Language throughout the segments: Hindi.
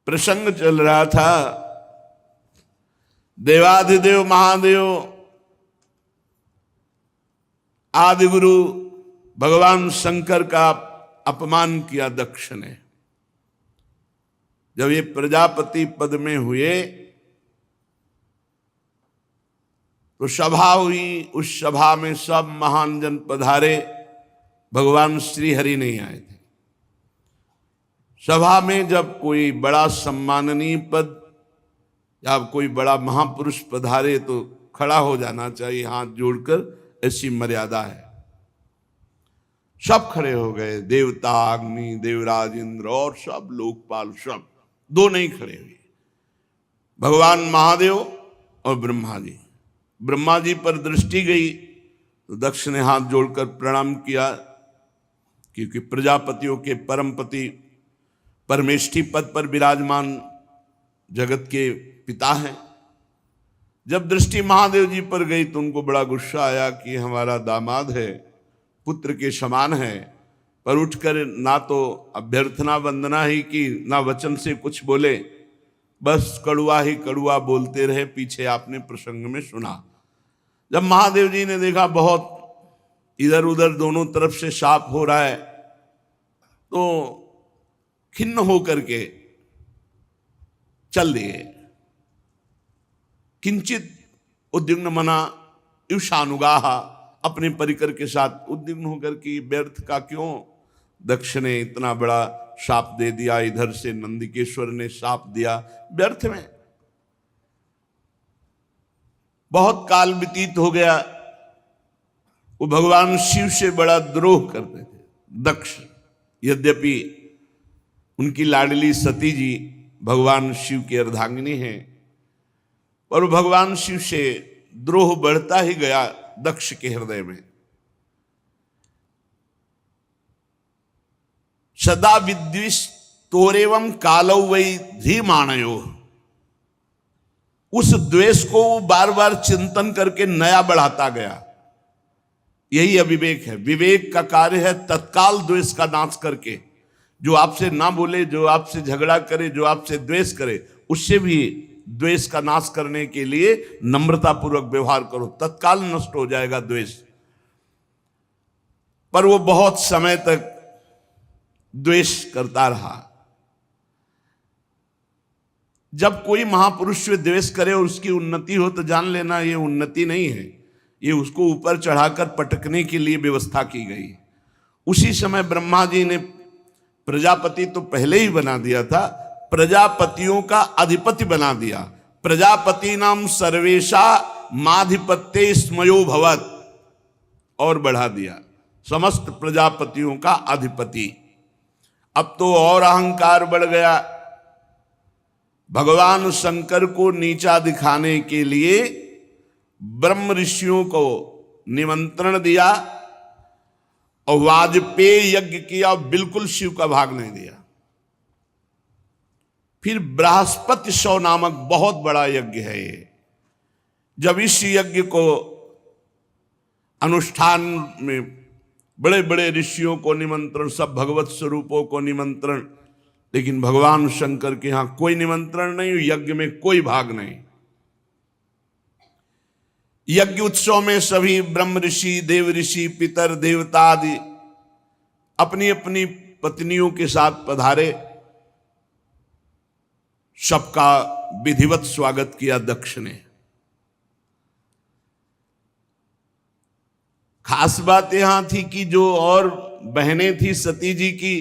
प्रसंग चल रहा था। देवाधिदेव महादेव आदि गुरु भगवान शंकर का अपमान किया दक्ष ने। जब ये प्रजापति पद में हुए तो सभा हुई। उस सभा में सब महान जन पधारे, भगवान श्री हरि नहीं आए थे। सभा में जब कोई बड़ा सम्माननीय पद या कोई बड़ा महापुरुष पधारे तो खड़ा हो जाना चाहिए, हाथ जोड़कर, ऐसी मर्यादा है। सब खड़े हो गए, देवता, अग्नि, देवराज, इंद्र और सब लोकपाल, सब। दो नहीं खड़े हुए, भगवान महादेव और ब्रह्मा जी। ब्रह्मा जी पर दृष्टि गई तो दक्ष ने हाथ जोड़कर प्रणाम किया, क्योंकि प्रजापतियों के परमपति परमेष्ठी पद पर विराजमान जगत के पिता हैं। जब दृष्टि महादेव जी पर गई तो उनको बड़ा गुस्सा आया कि हमारा दामाद है, पुत्र के समान है, पर उठकर ना तो अभ्यर्थना वंदना ही की, ना वचन से कुछ बोले, बस कड़ुआ ही कड़ुआ बोलते रहे। पीछे आपने प्रसंग में सुना। जब महादेव जी ने देखा बहुत इधर उधर दोनों तरफ से शाप हो रहा है, तो खिन्न होकर के चल दिए। किंचित उद्विग्न मना ईशानुगाह, अपने परिकर के साथ उद्विग्न होकर कि व्यर्थ का क्यों दक्ष ने इतना बड़ा शाप दे दिया, इधर से नंदिकेश्वर ने शाप दिया, व्यर्थ में। बहुत काल व्यतीत हो गया। वो भगवान शिव से बड़ा द्रोह करते थे दक्ष। यद्यपि उनकी लाडली सती जी भगवान शिव की अर्धांगिनी हैं, पर भगवान शिव से द्रोह बढ़ता ही गया दक्ष के हृदय में। सदा विद्विष तोरेवम कालौ वै धीमानयो। उस द्वेष को बार बार चिंतन करके नया बढ़ाता गया। यही अविवेक है। विवेक का कार्य है तत्काल द्वेष का नाश करके, जो आपसे ना बोले, जो आपसे झगड़ा करे, जो आपसे द्वेष करे, उससे भी द्वेष का नाश करने के लिए नम्रतापूर्वक व्यवहार करो, तत्काल नष्ट हो जाएगा द्वेष। पर वो बहुत समय तक द्वेष करता रहा। जब कोई महापुरुष से द्वेष करे और उसकी उन्नति हो तो जान लेना ये उन्नति नहीं है, ये उसको ऊपर चढ़ाकर पटकने के लिए व्यवस्था की गई। उसी समय ब्रह्मा जी ने प्रजापति तो पहले ही बना दिया था, प्रजापतियों का अधिपति बना दिया। प्रजापति नाम सर्वेशा माधिपत्य स्मयो भवत, और बढ़ा दिया, समस्त प्रजापतियों का अधिपति। अब तो और अहंकार बढ़ गया। भगवान शंकर को नीचा दिखाने के लिए ब्रह्म ऋषियों को निमंत्रण दिया और वाजपेय यज्ञ किया, बिल्कुल शिव का भाग नहीं दिया। फिर बृहस्पति शव नामक बहुत बड़ा यज्ञ है ये। जब इस यज्ञ को अनुष्ठान में बड़े बड़े ऋषियों को निमंत्रण, सब भगवत स्वरूपों को निमंत्रण, लेकिन भगवान शंकर के यहां कोई निमंत्रण नहीं, यज्ञ में कोई भाग नहीं। यज्ञ उत्सव में सभी ब्रह्म ऋषि, देव ऋषि, पितर, देवता आदि अपनी अपनी पत्नियों के साथ पधारे। सबका विधिवत स्वागत किया दक्ष ने। खास बात यहां थी कि जो और बहनें थी सती जी की,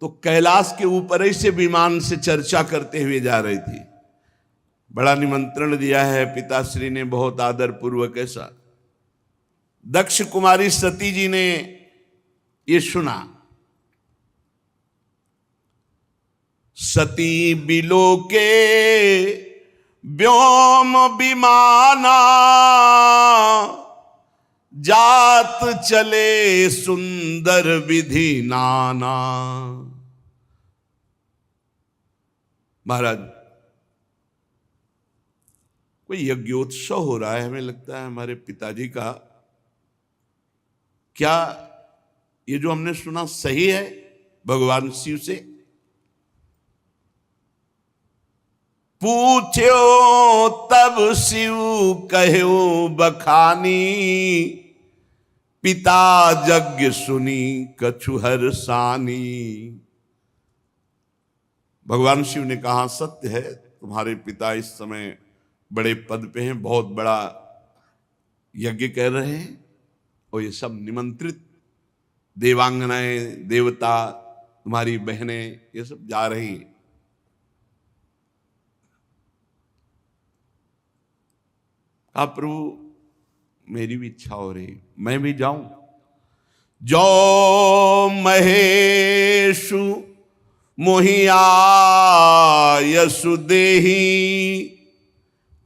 तो कैलाश के ऊपर ही से विमान से चर्चा करते हुए जा रही थी। बड़ा निमंत्रण दिया है पिताश्री ने, बहुत आदर पूर्वक ऐसा। दक्ष कुमारी सती जी ने ये सुना। सती बिलोके व्योम विमाना, जात चले सुंदर विधि नाना। महाराज, कोई यज्ञोत्सव हो रहा है, हमें लगता है हमारे पिताजी का। क्या ये जो हमने सुना सही है भगवान शिव से? पूछ्यो तब शिव कहो बखानी, पिता यज्ञ सुनी कछु हर्षानी। भगवान शिव ने कहा सत्य है, तुम्हारे पिता इस समय बड़े पद पे हैं, बहुत बड़ा यज्ञ कर रहे हैं, और ये सब निमंत्रित देवांगनाएं, देवता, तुम्हारी बहनें, ये सब जा रही हैं। कहा प्रभु मेरी भी इच्छा हो रही, मैं भी जाऊं। जो महेशु मोहिया यसु देही,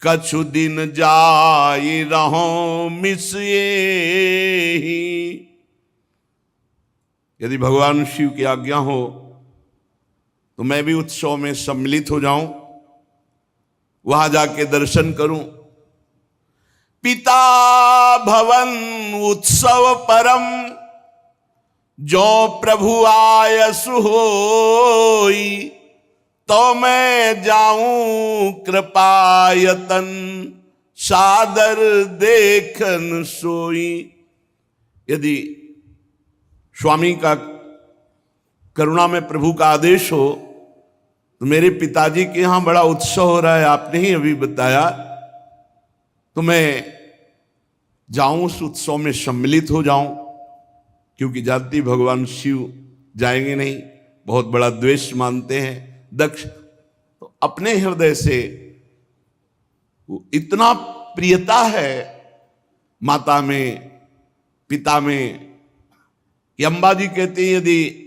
कछु दिन जाई रहो मिसिए। यदि भगवान शिव की आज्ञा हो तो मैं भी उत्सव में सम्मिलित हो जाऊं, वहां जाके दर्शन करूं। पिता भवन उत्सव परम, जो प्रभु आयसु होई, तो मैं जाऊं कृपायतन, सादर देखन सोई। यदि स्वामी का करुणा में प्रभु का आदेश हो तो मेरे पिताजी के यहां बड़ा उत्सव हो रहा है, आपने ही अभी बताया, तो मैं जाऊं उस उत्सव में सम्मिलित हो जाऊं। क्योंकि जानती भगवान शिव जाएंगे नहीं, बहुत बड़ा द्वेष मानते हैं दक्ष, तो अपने हृदय से वो इतना प्रियता है माता में, पिता में, कि अम्बा जी कहती है यदि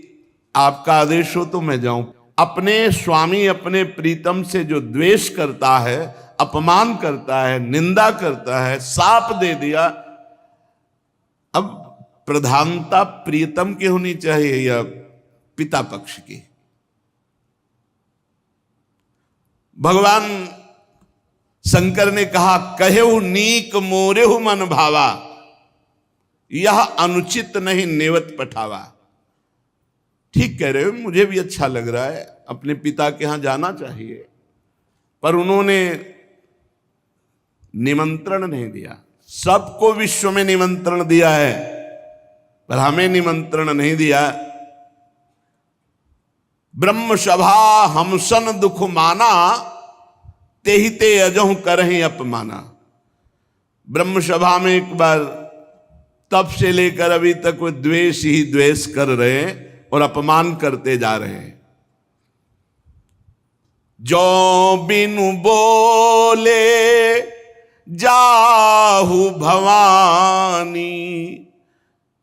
आपका आदेश हो तो मैं जाऊं। अपने स्वामी, अपने प्रीतम से जो द्वेष करता है, अपमान करता है, निंदा करता है, साप दे दिया, अब प्रधानता प्रियतम की होनी चाहिए या पिता पक्ष की। भगवान शंकर ने कहा कहेहु नीक मोरेहु मन भावा, यह अनुचित नहीं नेवत पठावा। ठीक कह रहे हो, मुझे भी अच्छा लग रहा है, अपने पिता के यहां जाना चाहिए, पर उन्होंने निमंत्रण नहीं दिया। सबको विश्व में निमंत्रण दिया है, पर हमें निमंत्रण नहीं दिया। ब्रह्म सभा हमसन दुख माना, तेहि ते अजहु करहि अपमाना। ब्रह्म सभा में एक बार तब से लेकर अभी तक वो द्वेष ही द्वेष कर रहे हैं और अपमान करते जा रहे हैं। जो बिनु बोले जाहु भवानी,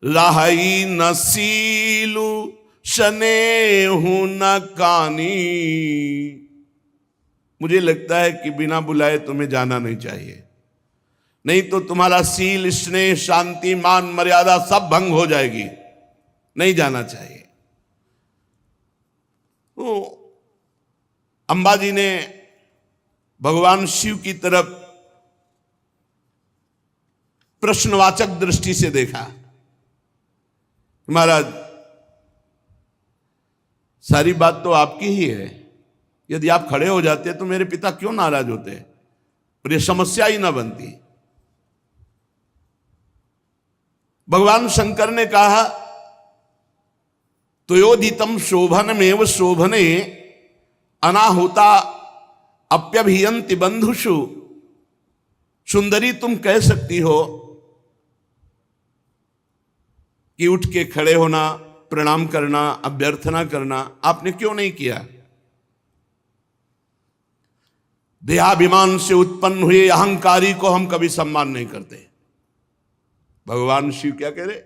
रही न सीलु स्नेहु न कानी। मुझे लगता है कि बिना बुलाए तुम्हें जाना नहीं चाहिए, नहीं तो तुम्हारा सील, स्नेह, शांति, मान, मर्यादा सब भंग हो जाएगी। नहीं जाना चाहिए। तो अंबा जी ने भगवान शिव की तरफ प्रश्नवाचक दृष्टि से देखा। महाराज सारी बात तो आपकी ही है, यदि आप खड़े हो जाते तो मेरे पिता क्यों नाराज होते और ये समस्या ही ना बनती। भगवान शंकर ने कहा त्वयोदितम शोभनमेव शोभने, अनाहुता अप्यभियंति बंधुषु। सुंदरी तुम कह सकती हो कि उठ के खड़े होना, प्रणाम करना, अभ्यर्थना करना, आपने क्यों नहीं किया? देहाभिमान से उत्पन्न हुए अहंकारी को हम कभी सम्मान नहीं करते। भगवान शिव क्या कह रहे?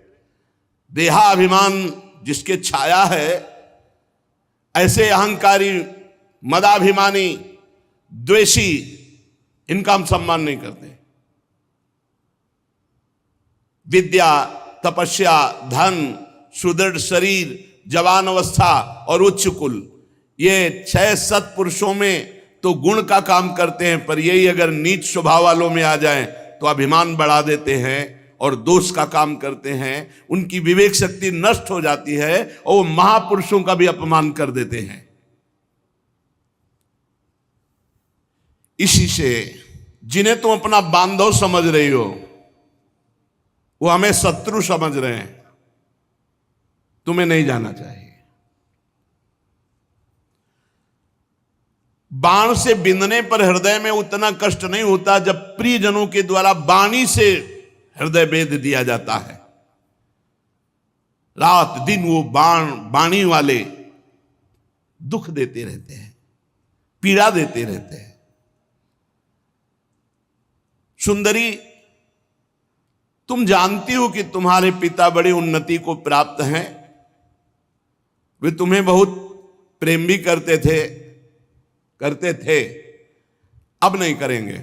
देहाभिमान जिसके छाया है, ऐसे अहंकारी, मदाभिमानी, द्वेषी, इनका हम सम्मान नहीं करते। विद्या, तपस्या, धन, सुदृढ़ शरीर, जवान अवस्था और उच्च कुल, ये 6 सत्पुरुषों में तो गुण का काम करते हैं, पर यही अगर नीच स्वभाव वालों में आ जाएं तो अभिमान बढ़ा देते हैं और दोष का काम करते हैं। उनकी विवेक शक्ति नष्ट हो जाती है और वो महापुरुषों का भी अपमान कर देते हैं। इसी से जिन्हें तुम अपना बांधव समझ रही हो वो हमें शत्रु समझ रहे हैं। तुम्हें नहीं जाना चाहिए। बाण से बिंदने पर हृदय में उतना कष्ट नहीं होता जब प्रियजनों के द्वारा वाणी से हृदय भेद दिया जाता है। रात दिन वो वाणी वाले दुख देते रहते हैं, पीड़ा देते रहते हैं। सुंदरी, तुम जानती हो कि तुम्हारे पिता बड़ी उन्नति को प्राप्त हैं। वे तुम्हें बहुत प्रेम भी करते थे, अब नहीं करेंगे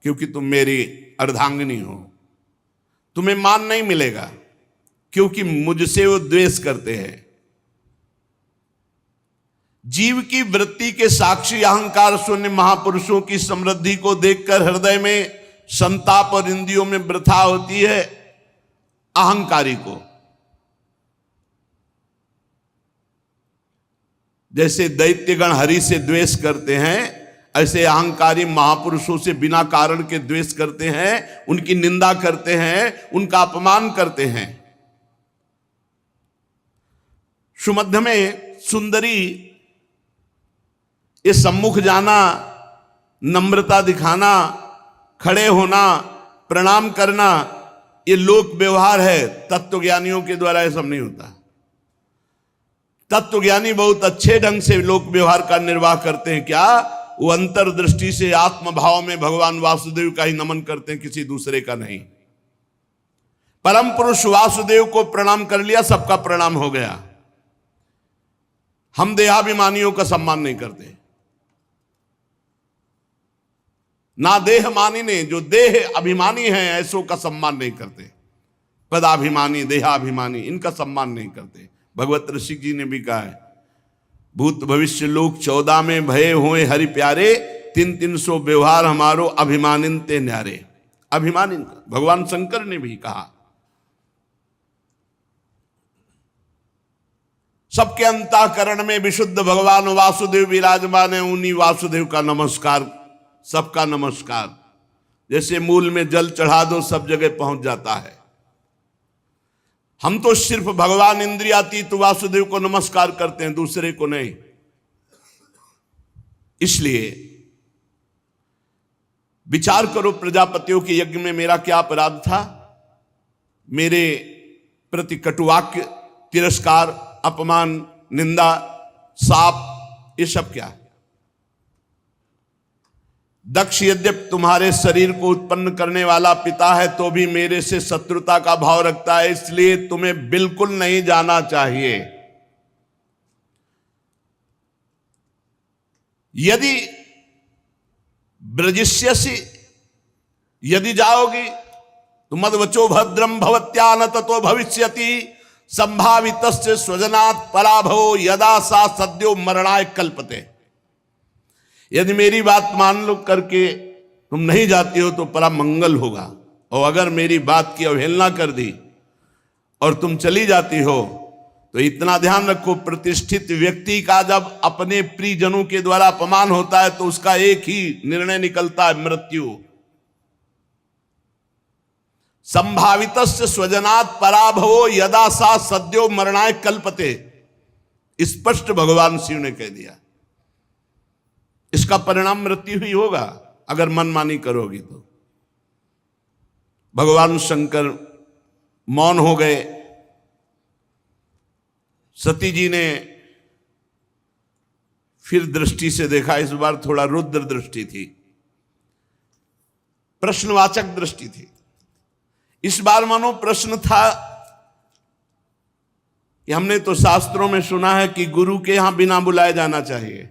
क्योंकि तुम मेरी अर्धांगिनी हो। तुम्हें मान नहीं मिलेगा क्योंकि मुझसे वो द्वेष करते हैं। जीव की वृत्ति के साक्षी अहंकार शून्य महापुरुषों की समृद्धि को देखकर हृदय में संताप और इंद्रियों में वृथा होती है अहंकारी को। जैसे दैत्यगण हरि से द्वेष करते हैं, ऐसे अहंकारी महापुरुषों से बिना कारण के द्वेष करते हैं, उनकी निंदा करते हैं, उनका अपमान करते हैं। सुमध्य में सुंदरी ये सम्मुख जाना, नम्रता दिखाना, खड़े होना, प्रणाम करना, ये लोक व्यवहार है। तत्वज्ञानियों के द्वारा ये सब नहीं होता। तत्वज्ञानी बहुत अच्छे ढंग से लोक व्यवहार का निर्वाह करते हैं। क्या वो अंतर्दृष्टि से आत्म भाव में भगवान वासुदेव का ही नमन करते हैं, किसी दूसरे का नहीं। परम पुरुष वासुदेव को प्रणाम कर लिया, सबका प्रणाम हो गया। हम देहाभिमानियों का सम्मान नहीं करते। ना देह मानी ने, जो देह अभिमानी हैं ऐसों का सम्मान नहीं करते। पदाभिमानी, देहाभिमानी, इनका सम्मान नहीं करते। भगवत ऋषि जी ने भी कहा है, भूत भविष्य लोक 14 में भये हुए हरि प्यारे, 300 व्यवहार हमारो अभिमानिन ते न्यारे। अभिमानिन भगवान शंकर ने भी कहा। सबके अंतःकरण में विशुद्ध भगवान वासुदेव विराजमान है। उन्हीं वासुदेव का नमस्कार, सबका नमस्कार। जैसे मूल में जल चढ़ा दो सब जगह पहुंच जाता है। हम तो सिर्फ भगवान इंद्रियातीत वासुदेव को नमस्कार करते हैं, दूसरे को नहीं। इसलिए विचार करो, प्रजापतियों के यज्ञ में मेरा क्या अपराध था? मेरे प्रति कटुवाक्य, तिरस्कार, अपमान, निंदा, शाप, ये सब क्या है? दक्ष यद्यप तुम्हारे शरीर को उत्पन्न करने वाला पिता है तो भी मेरे से शत्रुता का भाव रखता है, इसलिए तुम्हें बिल्कुल नहीं जाना चाहिए। यदि ब्रजिष्यसि, यदि जाओगी तो मद्वचो भद्रम भवत्या न ततो भविष्यति संभावितस्य स्वजनात् पराभवो यदा सा सद्यो मरणाय कल्पते। यदि मेरी बात मान लो करके तुम नहीं जाती हो तो परा मंगल होगा, और अगर मेरी बात की अवहेलना कर दी और तुम चली जाती हो तो इतना ध्यान रखो, प्रतिष्ठित व्यक्ति का जब अपने प्रियजनों के द्वारा अपमान होता है तो उसका एक ही निर्णय निकलता है, मृत्यु। संभावितस्य स्वजनात् पराभवो यदा सा सद्यो मरणाय कल्पते। स्पष्ट भगवान शिव ने कह दिया, इसका परिणाम मृत्यु ही होगा अगर मनमानी करोगी तो। भगवान शंकर मौन हो गए। सती जी ने फिर दृष्टि से देखा, इस बार थोड़ा रुद्र दृष्टि थी, प्रश्नवाचक दृष्टि थी। इस बार मानो प्रश्न था कि हमने तो शास्त्रों में सुना है कि गुरु के यहां बिना बुलाए जाना चाहिए,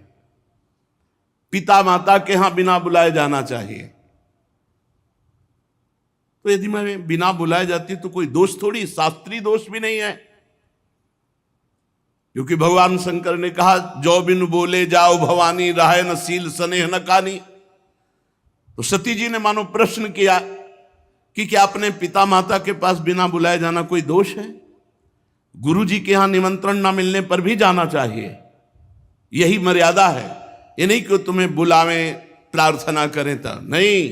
पिता माता के यहां बिना बुलाए जाना चाहिए। तो यदि मैं बिना बुलाए जाती तो कोई दोष थोड़ी, शास्त्रीय दोष भी नहीं है, क्योंकि भगवान शंकर ने कहा जो बिन बोले जाओ भवानी, राहे न सील स्नेह न कानी। तो सती जी ने मानो प्रश्न किया कि क्या अपने पिता माता के पास बिना बुलाए जाना कोई दोष है? गुरु जी के यहां निमंत्रण ना मिलने पर भी जाना चाहिए, यही मर्यादा है। ये नहीं कि तुम्हें बुलावें प्रार्थना करें तो नहीं।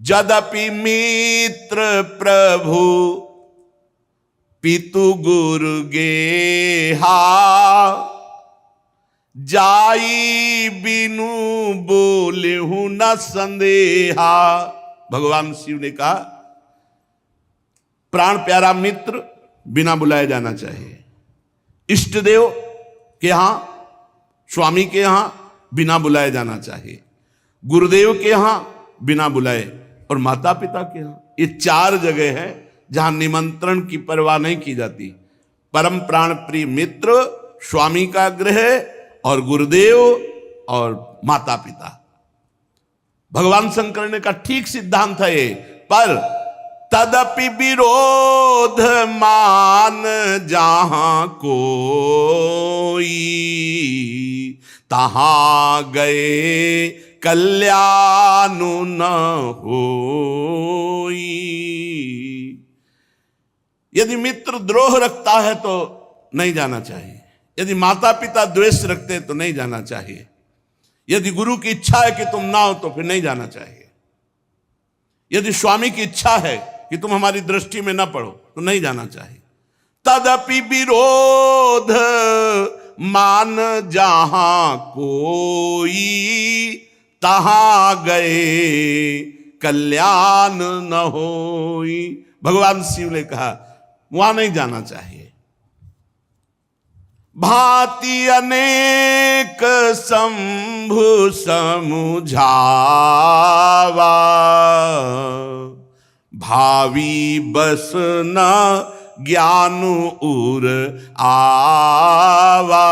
यद्यपि मित्र प्रभु पितु गुरु गेहा, जाई बिनु बोले हूं न संदेहा। भगवान शिव ने कहा प्राण प्यारा मित्र बिना बुलाए जाना चाहिए, इष्ट देव के यहां, स्वामी के यहां बिना बुलाए जाना चाहिए, गुरुदेव के यहां बिना बुलाए, और माता पिता के यहां। ये 4 जगह है जहां निमंत्रण की परवाह नहीं की जाती। परम प्राण प्रिय मित्र, स्वामी का गृह, और गुरुदेव और माता पिता। भगवान शंकर ने कहा ठीक सिद्धांत है ये, पर तदपि विरोध मान जहां कोई, तहां गए कल्याण न होई। यदि मित्र द्रोह रखता है तो नहीं जाना चाहिए, यदि माता पिता द्वेष रखते हैं तो नहीं जाना चाहिए, यदि गुरु की इच्छा है कि तुम ना हो तो फिर नहीं जाना चाहिए, यदि स्वामी की इच्छा है कि तुम हमारी दृष्टि में ना पड़ो तो नहीं जाना चाहिए। तदपि विरोध मान जहां कोई, तहां गए कल्याण न होई। भगवान शिव ने कहा वहां नहीं जाना चाहिए। भांति अनेक शंभु समुझावा, भावी बस न ज्ञान उर आवा।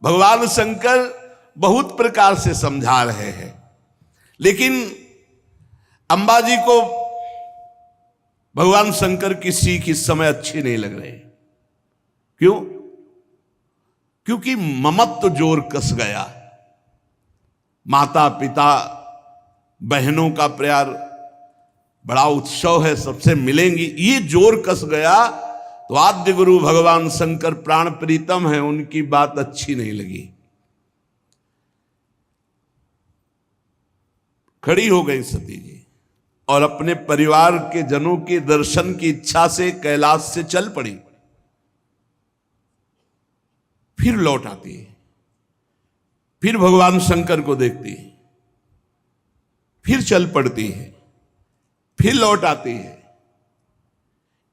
भगवान शंकर बहुत प्रकार से समझा रहे हैं, लेकिन अंबाजी को भगवान शंकर की सीख इस समय अच्छी नहीं लग रही। क्यों? क्योंकि ममत्व जोर कस गया। माता पिता बहनों का प्यार बड़ा उत्सव है, सबसे मिलेंगी, ये जोर कस गया तो आद्य गुरु भगवान शंकर प्राण प्रीतम है, उनकी बात अच्छी नहीं लगी। खड़ी हो गई सती जी और अपने परिवार के जनों के दर्शन की इच्छा से कैलाश से चल पड़ी। फिर लौट आती है, फिर भगवान शंकर को देखती है, फिर चल पड़ती है, फिर लौट आती है।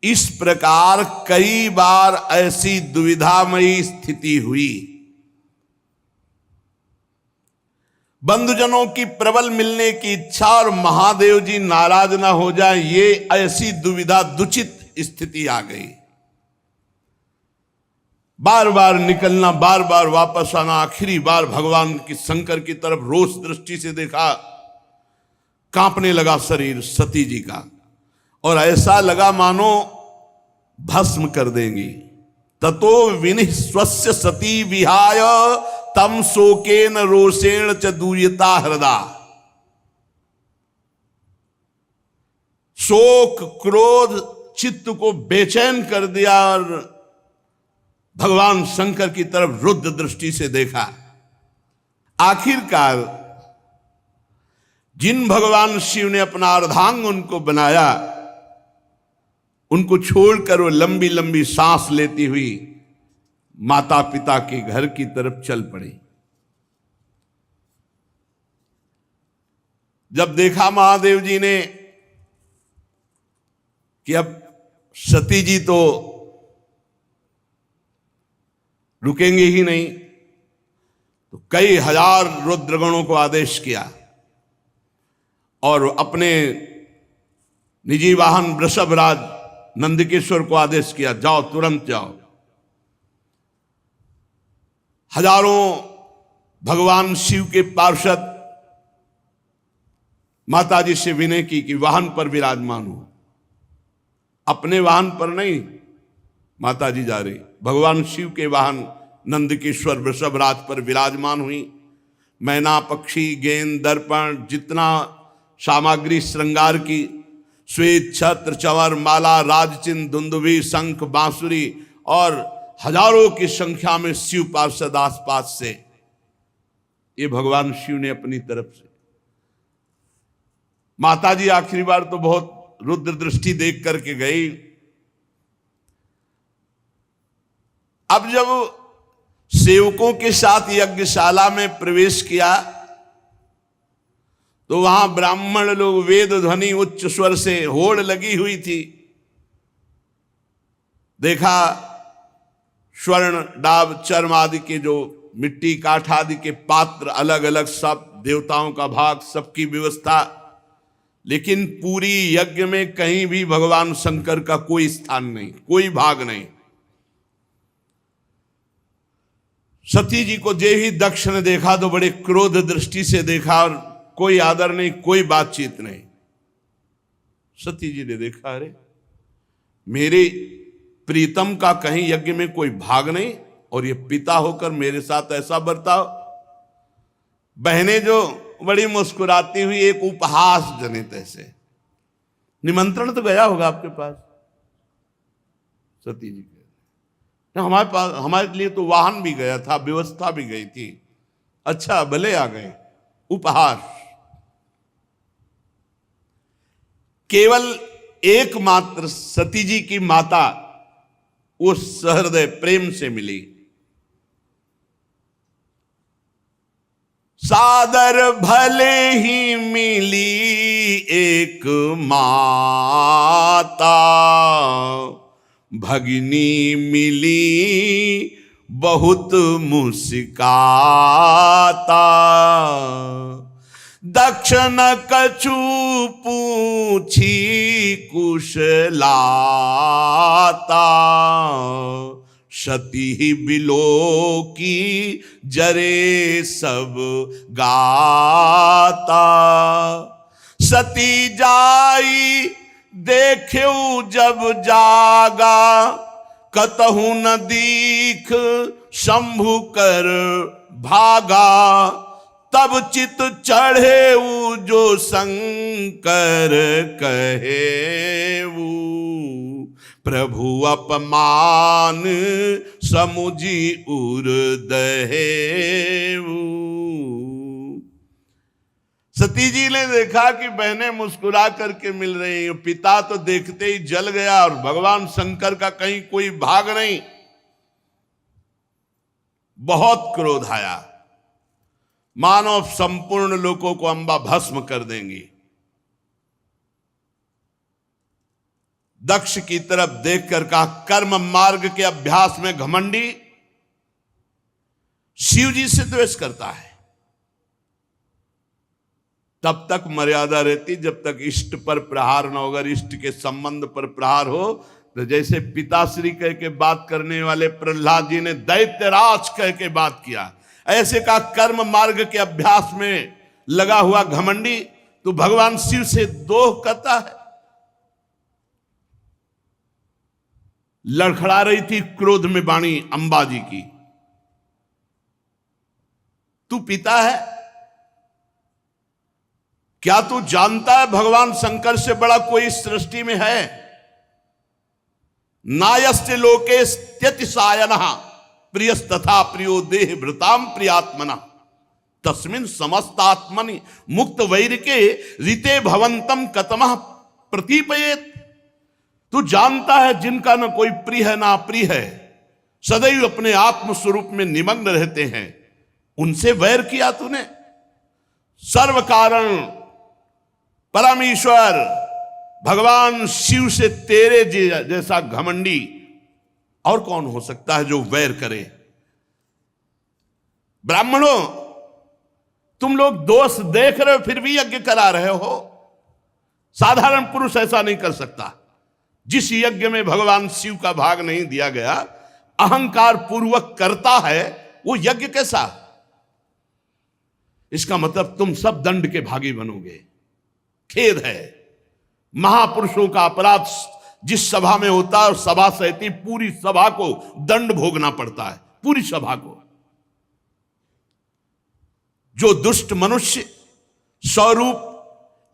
इस प्रकार कई बार ऐसी दुविधामयी स्थिति हुई। बंधुजनों की प्रबल मिलने की इच्छा और महादेव जी नाराज ना हो जाए, ये ऐसी दुविधा दुचित स्थिति आ गई। बार बार निकलना, बार बार वापस आना, आखिरी बार भगवान की शंकर की तरफ रोष दृष्टि से देखा, कांपने लगा शरीर सती जी का, और ऐसा लगा मानो भस्म कर देंगी। ततो विनिः स्वस्य सती विहाय तम शोकेन रोषेण च दूयता हृदा। शोक क्रोध चित्त को बेचैन कर दिया और भगवान शंकर की तरफ रुद्र दृष्टि से देखा। आखिरकार जिन भगवान शिव ने अपना अर्धांग उनको बनाया, उनको छोड़कर वो लंबी लंबी सांस लेती हुई माता पिता के घर की तरफ चल पड़ी। जब देखा महादेव जी ने कि अब सती जी तो रुकेंगे ही नहीं, तो कई हजार रुद्रगणों को आदेश किया और अपने निजी वाहन वृषभराज नंदकेश्वर को आदेश किया, जाओ तुरंत जाओ। हजारों भगवान शिव के पार्षद माता जी से विनय की कि वाहन पर विराजमान हो। अपने वाहन पर नहीं माता जी जा रही, भगवान शिव के वाहन नंदकेश्वर वृषभराज पर विराजमान हुई। मैना पक्षी गेंद दर्पण जितना सामग्री श्रृंगार की, श्वेत छत्र चंवर माला राजचिन्ह दुंदुभी शंख बांसुरी और हजारों की संख्या में शिव पार्षद आसपास से ये भगवान शिव ने अपनी तरफ से। माता जी आखिरी बार तो बहुत रुद्र दृष्टि देख करके गई। अब जब सेवकों के साथ यज्ञशाला में प्रवेश किया तो वहां ब्राह्मण लोग वेद ध्वनि उच्च स्वर से होड़ लगी हुई थी। देखा स्वर्ण डाब चर्म आदि के जो मिट्टी काठ आदि के पात्र अलग अलग, सब देवताओं का भाग, सबकी व्यवस्था, लेकिन पूरी यज्ञ में कहीं भी भगवान शंकर का कोई स्थान नहीं, कोई भाग नहीं। सती जी को जे ही दक्ष ने देखा तो बड़े क्रोध दृष्टि से देखा और कोई आदर नहीं, कोई बातचीत नहीं। सती जी ने देखा, अरे मेरे प्रीतम का कहीं यज्ञ में कोई भाग नहीं और ये पिता होकर मेरे साथ ऐसा बर्ताव। बहनें जो बड़ी मुस्कुराती हुई एक उपहास जनित ऐसे, निमंत्रण तो गया होगा आपके पास। सती जी के हमारे पास, हमारे लिए तो वाहन भी गया था, व्यवस्था भी गई थी। अच्छा भले आ गए, उपहास। केवल एकमात्र सती जी की माता उस सहृदय प्रेम से मिली। सादर भले ही मिली एक माता, भगिनी मिली बहुत मुस्काता। दक्षिण कछु पूछी कुशलाता, सती बिलो की जरे सब गाता। सती जाई देख्यू जब जागा, कतहु न दीख शंभु कर भागा। तब चित चढ़े जो शंकर कहेऊ, प्रभु अपमान समुझी उर दहेऊ। सती जी ने देखा कि बहनें मुस्कुरा करके मिल रही हैं, पिता तो देखते ही जल गया और भगवान शंकर का कहीं कोई भाग नहीं। बहुत क्रोध आया, मानो संपूर्ण लोकों को अंबा भस्म कर देंगी। दक्ष की तरफ देखकर कहा, कर्म मार्ग के अभ्यास में घमंडी शिव जी से द्वेष करता है। तब तक मर्यादा रहती जब तक इष्ट पर प्रहार न हो। अगर इष्ट के संबंध पर प्रहार हो तो जैसे पिताश्री कह के बात करने वाले प्रहलाद जी ने दैत्यराज कह के बात किया, ऐसे का कर्म मार्ग के अभ्यास में लगा हुआ घमंडी तो भगवान शिव से दोह करता है। लड़खड़ा रही थी क्रोध में वाणी अंबा जी की, तू पिता है क्या? तू जानता है भगवान शंकर से बड़ा कोई सृष्टि में है? नायस्य लोके त्यतिसायनः प्रियस्तथा प्रियो देह भृताम प्रियात्मना तस्मिन् समस्तात्मनि मुक्त वैरिके रीते भवंतम कतमः प्रतीपयेत। तू जानता है जिनका न कोई प्रिय है ना प्रिय है, सदैव अपने आत्म स्वरूप में निमग्न रहते हैं, उनसे वैर किया तूने। सर्व कारण परमेश्वर भगवान शिव से तेरे जैसा घमंडी और कौन हो सकता है जो वैर करे? ब्राह्मणों, तुम लोग दोष देख रहे हो फिर भी यज्ञ करा रहे हो। साधारण पुरुष ऐसा नहीं कर सकता। जिस यज्ञ में भगवान शिव का भाग नहीं दिया गया, अहंकार पूर्वक करता है, वो यज्ञ कैसा? इसका मतलब तुम सब दंड के भागी बनोगे। खेद है, महापुरुषों का अपराध जिस सभा में होता है, सभा सहती पूरी सभा को दंड भोगना पड़ता है, पूरी सभा को। जो दुष्ट मनुष्य स्वरूप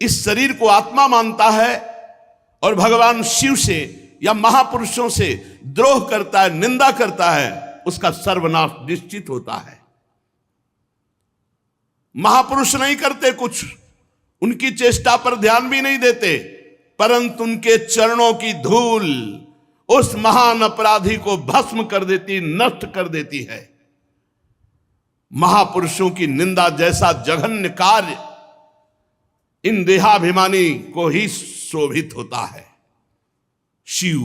इस शरीर को आत्मा मानता है और भगवान शिव से या महापुरुषों से द्रोह करता है, निंदा करता है, उसका सर्वनाश निश्चित होता है। महापुरुष नहीं करते कुछ, उनकी चेष्टा पर ध्यान भी नहीं देते, परंतु उनके चरणों की धूल उस महान अपराधी को भस्म कर देती, नष्ट कर देती है। महापुरुषों की निंदा जैसा जघन्य कार्य इन देहाभिमानी को ही शोभित होता है। शिव,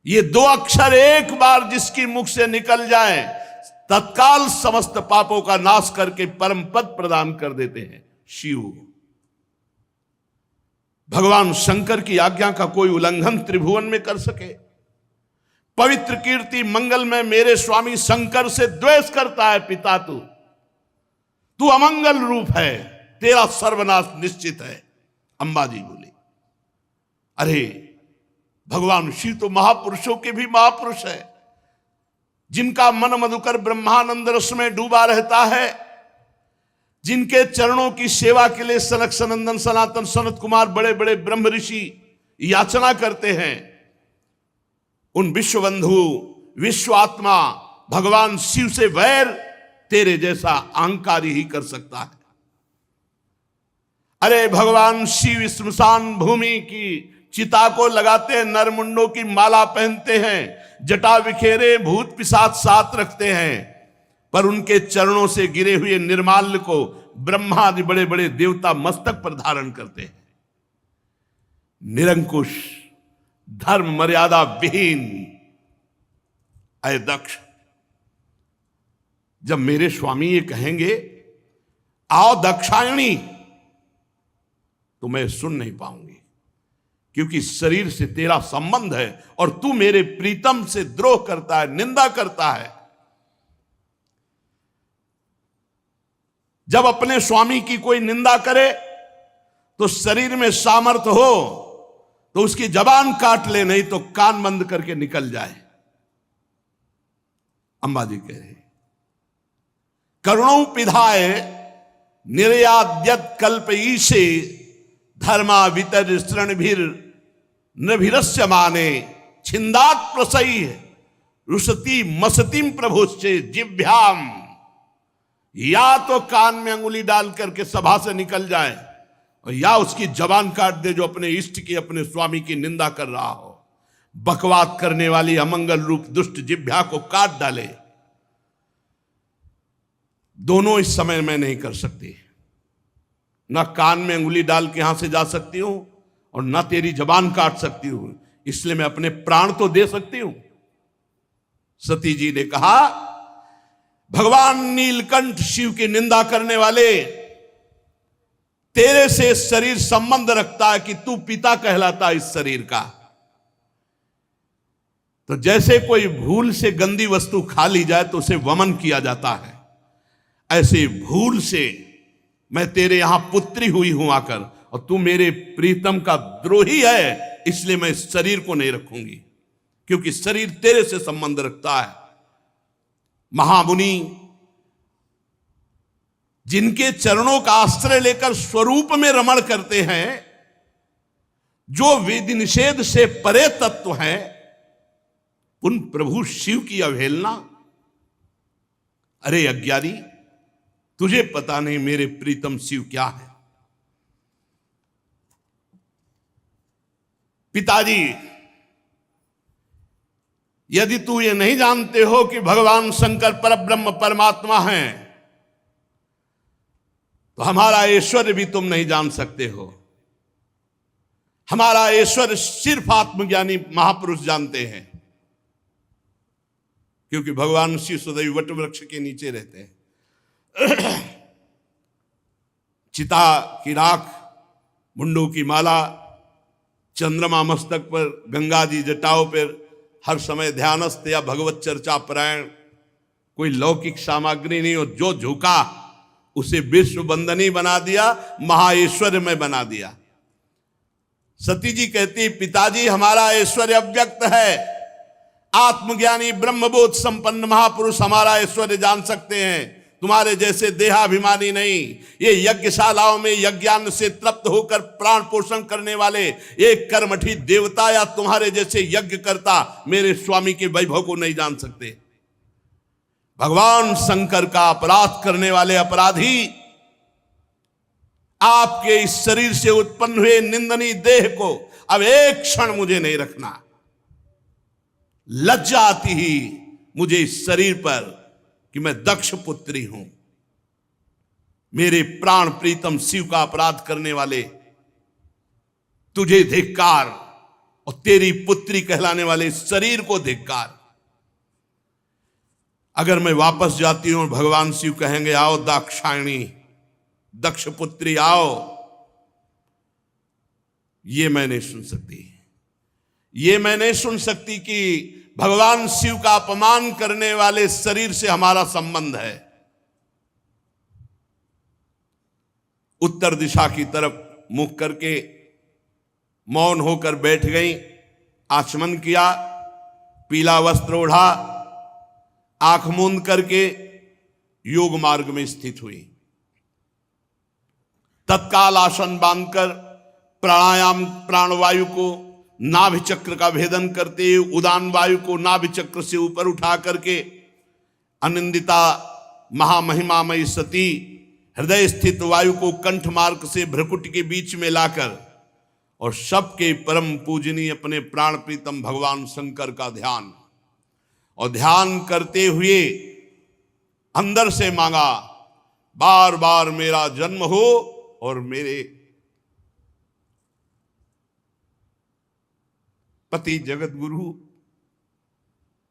ये दो अक्षर एक बार जिसकी मुख से निकल जाए तत्काल समस्त पापों का नाश करके परम पद प्रदान कर देते हैं। शिव, भगवान शंकर की आज्ञा का कोई उल्लंघन त्रिभुवन में कर सके? पवित्र कीर्ति मंगल में मेरे स्वामी शंकर से द्वेष करता है पिता, तू अमंगल रूप है, तेरा सर्वनाश निश्चित है। अंबाजी बोली, अरे भगवान शिव तो महापुरुषों के भी महापुरुष है, जिनका मन मधुकर ब्रह्मानंद रस में डूबा रहता है, जिनके चरणों की सेवा के लिए सनक सनंदन सनातन सनत कुमार बड़े बड़े ब्रह्म ऋषि याचना करते हैं। उन विश्वबंधु विश्व आत्मा भगवान शिव से वैर तेरे जैसा अहंकारी ही कर सकता है। अरे भगवान शिव स्मशान भूमि की चिता को लगाते हैं, नरमुंडों की माला पहनते हैं, जटा बिखेरे भूत पिशाच साथ रखते हैं, पर उनके चरणों से गिरे हुए निर्माल्य को ब्रह्मा आदि बड़े बड़े देवता मस्तक पर धारण करते हैं। निरंकुश, धर्म मर्यादा विहीन, अय दक्ष, जब मेरे स्वामी ये कहेंगे आओ दक्षायणी, तो मैं सुन नहीं पाऊंगी, क्योंकि शरीर से तेरा संबंध है और तू मेरे प्रीतम से द्रोह करता है, निंदा करता है। जब अपने स्वामी की कोई निंदा करे तो शरीर में सामर्थ्य हो तो उसकी जबान काट ले, नहीं तो कान बंद करके निकल जाए। अंबाजी कह रहे, करुणों पिधाए निर्याद्यत कल्प ईशे धर्मा वितर स्तृणभिर नभिरस्य माने छिंदात प्रसई रुसती मसतीम प्रभुश्चे जिभ्याम। या तो कान में अंगुली डाल करके सभा से निकल जाए और या उसकी जबान काट दे जो अपने इष्ट की, अपने स्वामी की निंदा कर रहा हो। बकवाद करने वाली अमंगल रूप दुष्ट जिह्वा को काट डाले। दोनों इस समय मैं नहीं कर सकती, ना कान में अंगुली डाल के यहां से जा सकती हूं और ना तेरी जबान काट सकती हूं, इसलिए मैं अपने प्राण तो दे सकती हूं। सती जी ने कहा, भगवान नीलकंठ शिव की निंदा करने वाले, तेरे से शरीर संबंध रखता है कि तू पिता कहलाता इस शरीर का। तो जैसे कोई भूल से गंदी वस्तु खा ली जाए तो उसे वमन किया जाता है, ऐसे भूल से मैं तेरे यहां पुत्री हुई हूं आकर, और तू मेरे प्रीतम का द्रोही है, इसलिए मैं इस शरीर को नहीं रखूंगी, क्योंकि शरीर तेरे से संबंध रखता है। महामुनि जिनके चरणों का आश्रय लेकर स्वरूप में रमण करते हैं, जो विधि निषेध से परे तत्व है, उन प्रभु शिव की अवहेलना। अरे अज्ञानी, तुझे पता नहीं मेरे प्रीतम शिव क्या है। पिताजी, यदि तू ये नहीं जानते हो कि भगवान शंकर परब्रह्म परमात्मा हैं, तो हमारा ऐश्वर्य भी तुम नहीं जान सकते हो। हमारा ऐश्वर्य सिर्फ आत्मज्ञानी महापुरुष जानते हैं, क्योंकि भगवान शिव सदैव वट वृक्ष के नीचे रहते हैं। चिता की राख, मुंडों की माला, चंद्रमा मस्तक पर, गंगा जी जटाओं पर, हर समय ध्यानस्थ या भगवत चर्चा परायण, कोई लौकिक सामग्री नहीं, और जो झुका उसे विश्व बंदनी बना दिया, महाऐश्वर्य में बना दिया। सती जी कहती, पिताजी हमारा ऐश्वर्य अव्यक्त है, आत्मज्ञानी ब्रह्मबोध संपन्न महापुरुष हमारा ऐश्वर्य जान सकते हैं, तुम्हारे जैसे देहाभिमानी नहीं। ये यज्ञशालाओं में यज्ञान से तृप्त होकर प्राण पोषण करने वाले एक कर्मठी देवता या तुम्हारे जैसे यज्ञ करता मेरे स्वामी के वैभव को नहीं जान सकते। भगवान शंकर का अपराध करने वाले अपराधी आपके इस शरीर से उत्पन्न हुए निंदनीय देह को अब एक क्षण मुझे नहीं रखना। लज्जा आती ही मुझे इस शरीर पर कि मैं दक्ष पुत्री हूं। मेरे प्राण प्रीतम शिव का अपराध करने वाले, तुझे धिक्कार, और तेरी पुत्री कहलाने वाले शरीर को धिक्कार। अगर मैं वापस जाती हूं, भगवान शिव कहेंगे आओ दाक्षायणी, दक्ष पुत्री आओ, ये मैं नहीं सुन सकती। ये मैं नहीं सुन सकती कि भगवान शिव का अपमान करने वाले शरीर से हमारा संबंध है। उत्तर दिशा की तरफ मुख करके मौन होकर बैठ गई, आचमन किया, पीला वस्त्र ओढ़ा, आंख मूंद करके योग मार्ग में स्थित हुई। तत्काल आसन बांधकर प्राणायाम, प्राणवायु को नाभि चक्र का भेदन करते हुए उदान वायु को नाभि चक्र से ऊपर उठा करके अनिंदिता महामहिमामयी सती हृदय स्थित वायु को कंठ मार्ग से भ्रकुट के बीच में लाकर और सबके परम पूजनीय अपने प्राण प्रीतम भगवान शंकर का ध्यान, और ध्यान करते हुए अंदर से मांगा, बार बार मेरा जन्म हो और मेरे पति जगत गुरु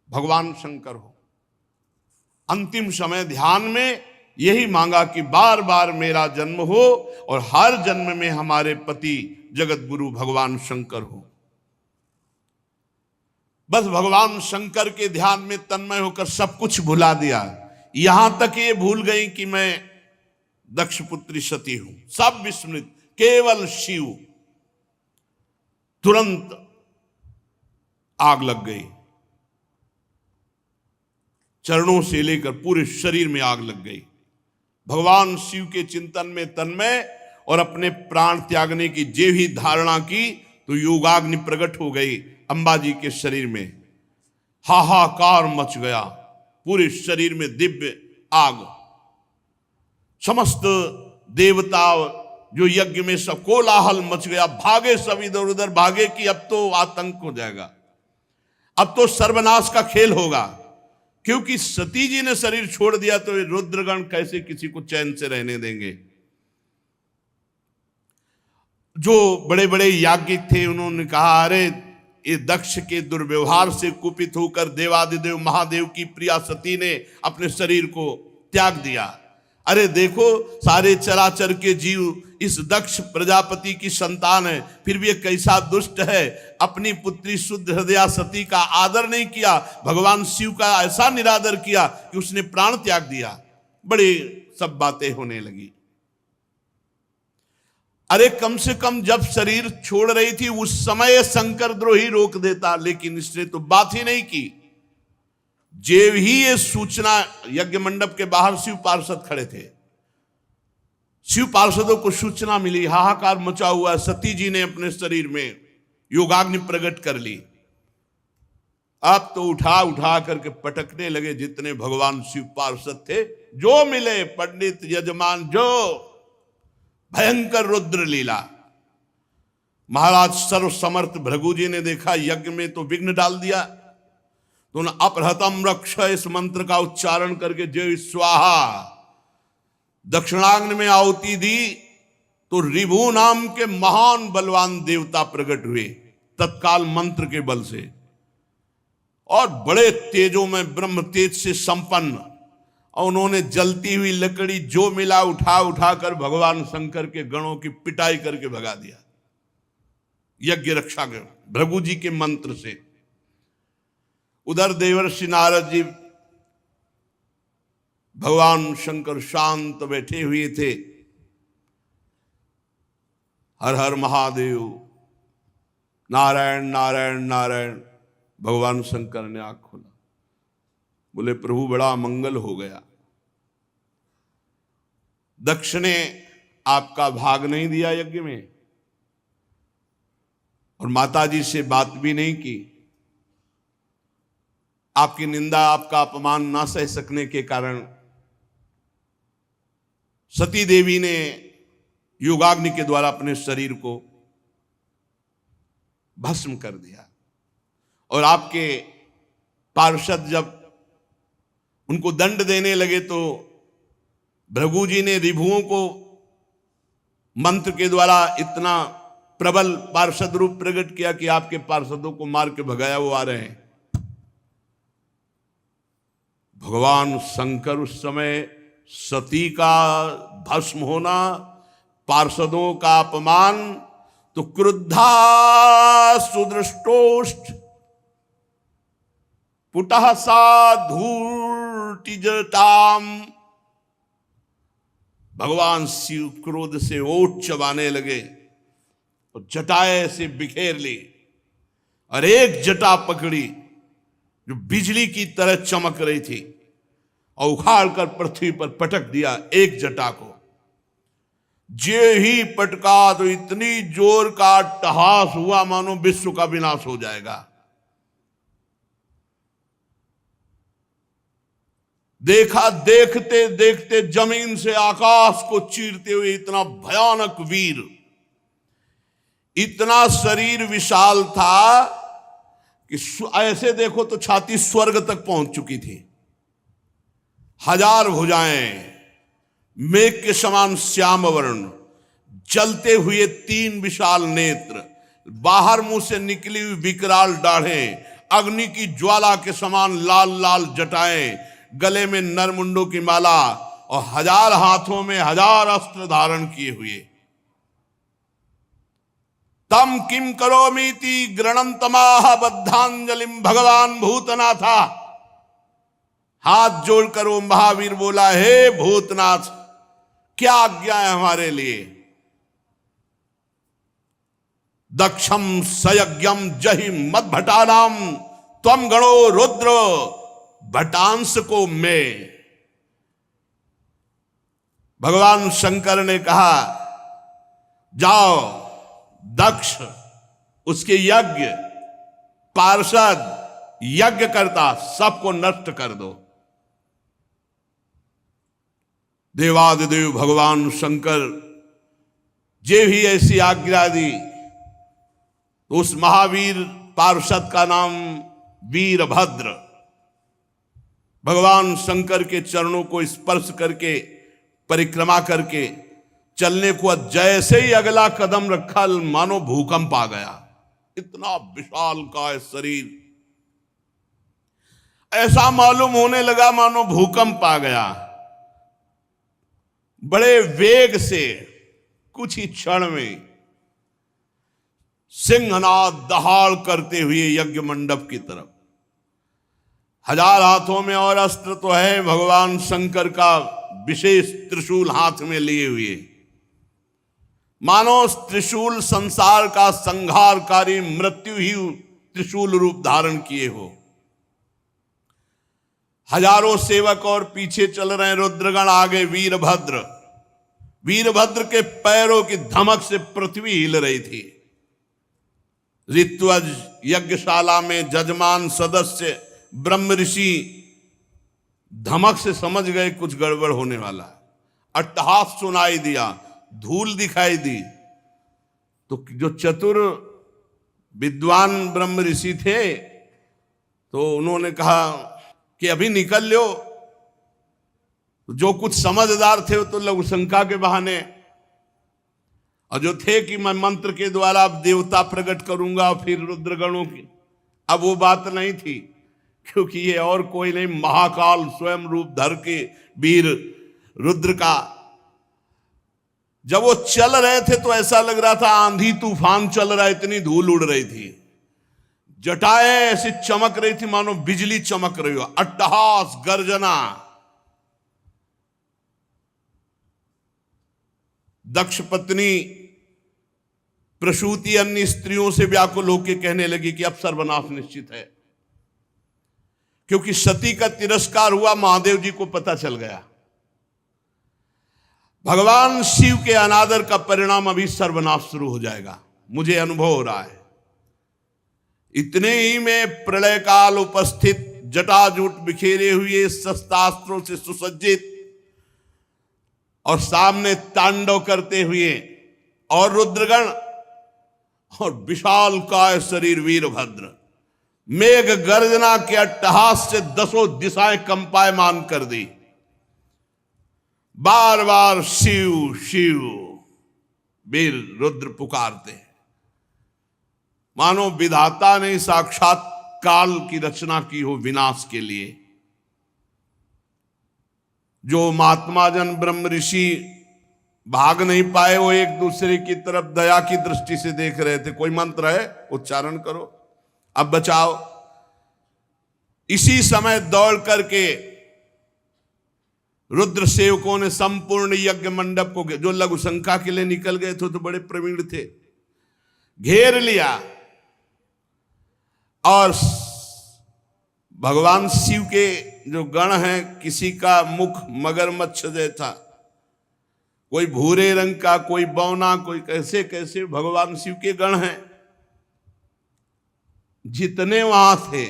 भगवान शंकर हो। अंतिम समय ध्यान में यही मांगा कि बार बार मेरा जन्म हो और हर जन्म में हमारे पति जगत गुरु भगवान शंकर हो। बस भगवान शंकर के ध्यान में तन्मय होकर सब कुछ भुला दिया। यहां तक ये भूल गई कि मैं दक्ष पुत्री सती हूं, सब विस्मृत, केवल शिव। तुरंत आग लग गई, चरणों से लेकर पूरे शरीर में आग लग गई। भगवान शिव के चिंतन में तन्मय और अपने प्राण त्यागने की जे भी धारणा की तो योगाग्नि प्रकट हो गई अंबा जी के शरीर में। हाहाकार मच गया, पूरे शरीर में दिव्य आग। समस्त देवता जो यज्ञ में सब कोलाहल मच गया, भागे सब इधर उधर भागे कि अब तो आतंक हो जाएगा, अब तो सर्वनाश का खेल होगा। क्योंकि सती जी ने शरीर छोड़ दिया तो रुद्रगण कैसे किसी को चैन से रहने देंगे। जो बड़े बड़े याज्ञिक थे उन्होंने कहा, अरे ये दक्ष के दुर्व्यवहार से कुपित होकर देवादिदेव महादेव की प्रिया सती ने अपने शरीर को त्याग दिया। अरे देखो, सारे चराचर के जीव इस दक्ष प्रजापति की संतान है, फिर भी एक कैसा दुष्ट है। अपनी पुत्री शुद्ध हृदया सती का आदर नहीं किया, भगवान शिव का ऐसा निरादर किया कि उसने प्राण त्याग दिया। बड़ी सब बातें होने लगी। अरे कम से कम जब शरीर छोड़ रही थी उस समय शंकर द्रोही रोक देता, लेकिन इसने तो बात ही नहीं की। जेव ही ये सूचना, यज्ञ मंडप के बाहर शिव पार्षद खड़े थे, शिव पार्षदों को सूचना मिली, हाहाकार मचा हुआ, सती जी ने अपने शरीर में योगाग्नि प्रकट कर ली। अब तो उठा उठा करके पटकने लगे जितने भगवान शिव पार्षद थे, जो मिले पंडित यजमान, जो भयंकर रुद्र लीला। महाराज सर्व समर्थ भृगु जी ने देखा यज्ञ में तो विघ्न डाल दिया, तो उन्होंने अपहृतम रक्ष इस मंत्र का उच्चारण करके जय स्वाहा दक्षिणाग्नि में आहुति दी, तो रिभु नाम के महान बलवान देवता प्रकट हुए तत्काल मंत्र के बल से, और बड़े तेजों में ब्रह्म तेज से संपन्न। और उन्होंने जलती हुई लकड़ी जो मिला उठा उठा कर भगवान शंकर के गणों की पिटाई करके भगा दिया यज्ञ रक्षा के भृगु जी के मंत्र से। उधर देवर्षि नारद जी भगवान शंकर शांत बैठे हुए थे। हर हर महादेव, नारायण नारायण नारायण। भगवान शंकर ने आंख खोला, बोले प्रभु बड़ा मंगल हो गया। दक्ष ने आपका भाग नहीं दिया यज्ञ में, और माता जी से बात भी नहीं की। आपकी निंदा, आपका अपमान ना सह सकने के कारण सती देवी ने योगाग्नि के द्वारा अपने शरीर को भस्म कर दिया। और आपके पार्षद जब उनको दंड देने लगे तो भृगु जी ने रिभुओं को मंत्र के द्वारा इतना प्रबल पार्षद रूप प्रकट किया कि आपके पार्षदों को मार के भगाया वो आ रहे हैं। भगवान शंकर उस समय सती का भस्म होना, पार्षदों का अपमान, तो क्रुद्धा सुदृष्टोष्ठ पुटः सा धूर्तिजटाम। भगवान शिव क्रोध से ओठ चबाने लगे और जटाएं से बिखेर ली और एक जटा पकड़ी जो बिजली की तरह चमक रही थी और उखाड़ कर पृथ्वी पर पटक दिया एक जटा को। जे ही पटका तो इतनी जोर का अट्टहास हुआ मानो विश्व का विनाश हो जाएगा। देखा, देखते देखते जमीन से आकाश को चीरते हुए इतना भयानक वीर, इतना शरीर विशाल था कि ऐसे देखो तो छाती स्वर्ग तक पहुंच चुकी थी। 1000 भुजाएं, मेघ के समान श्याम वर्ण, जलते हुए 3 विशाल नेत्र, बाहर मुंह से निकली हुई विकराल दाढ़ें, अग्नि की ज्वाला के समान लाल लाल जटाएं, गले में नरमुंडों की माला और 1000 हाथों में 1000 अस्त्र धारण किए हुए। तम किम करोमीति गृणंतमाह बद्धांजलिम भगवान भूतनाथा। हाथ जोड़कर वो महावीर बोला, हे भूतनाथ, क्या आज्ञा है हमारे लिए। दक्षम सयज्ञम जहि मद भटानाम त्वम गणो रुद्र भटांश को मैं। भगवान शंकर ने कहा, जाओ दक्ष, उसके यज्ञ, पार्षद, यज्ञ करता सबको नष्ट कर दो। देवादिदेव भगवान शंकर जे भी ऐसी आज्ञा दी तो उस महावीर पार्षद का नाम वीरभद्र। भगवान शंकर के चरणों को स्पर्श करके, परिक्रमा करके चलने को जैसे ही अगला कदम रखा मानो भूकंप आ गया। इतना विशाल का शरीर, ऐसा मालूम होने लगा मानो भूकंप आ गया। बड़े वेग से कुछ ही क्षण में सिंहनाद दहाड़ करते हुए यज्ञ मंडप की तरफ। 1000 हाथों में और अस्त्र तो है, भगवान शंकर का विशेष त्रिशूल हाथ में लिए हुए, मानो त्रिशूल संसार का संहारकारी मृत्यु ही त्रिशूल रूप धारण किए हो। हजारों सेवक और पीछे चल रहे रुद्रगण, आगे वीरभद्र। वीरभद्र के पैरों की धमक से पृथ्वी हिल रही थी। ऋत्वज यज्ञशाला में जजमान सदस्य ब्रह्म ऋषि धमक से समझ गए कुछ गड़बड़ होने वाला। अट्टहास सुनाई दिया, धूल दिखाई दी, तो जो चतुर विद्वान ब्रह्म ऋषि थे तो उन्होंने कहा कि अभी निकल लो। जो कुछ समझदार थे तो लघु शंका के बहाने, और जो थे कि मैं मंत्र के द्वारा अब देवता प्रकट करूंगा फिर रुद्रगणों की, अब वो बात नहीं थी, क्योंकि ये और कोई नहीं, महाकाल स्वयं रूप धर के वीर रुद्र का। जब वो चल रहे थे तो ऐसा लग रहा था आंधी तूफान चल रहा है, इतनी धूल उड़ रही थी। जटाएं ऐसी चमक रही थी मानो बिजली चमक रही हो। अट्टहास, गर्जना। दक्ष पत्नी प्रसूति अन्य स्त्रियों से व्याकुल होकर कहने लगी कि अब सर्वनाश निश्चित है, क्योंकि सती का तिरस्कार हुआ, महादेव जी को पता चल गया। भगवान शिव के अनादर का परिणाम अभी सर्वनाश शुरू हो जाएगा, मुझे अनुभव हो रहा है। इतने ही में प्रलय काल उपस्थित जटाजूट बिखेरे हुए, शस्त्रास्त्रों से सुसज्जित और सामने तांडव करते हुए, और रुद्रगण और विशाल काय शरीर वीरभद्र मेघ गर्जना के अट्टहास से 10 दिशाएं कंपायमान कर दी। बार बार शिव शिव वीर रुद्र पुकारते हैं, मानो विधाता ने साक्षात काल की रचना की हो विनाश के लिए। जो महात्मा जन ब्रह्म ऋषि भाग नहीं पाए, वो एक दूसरे की तरफ दया की दृष्टि से देख रहे थे। कोई मंत्र है, उच्चारण करो, अब बचाओ। इसी समय दौड़ करके रुद्र सेवकों ने संपूर्ण यज्ञ मंडप को, जो लघु शंका के लिए निकल गए थे तो बड़े प्रवीण थे, घेर लिया और भगवान शिव के जो गण हैं, किसी का मुख मगरमच्छ जैसा, कोई भूरे रंग का, कोई बौना, कोई कैसे कैसे भगवान शिव के गण हैं। जितने वहां थे,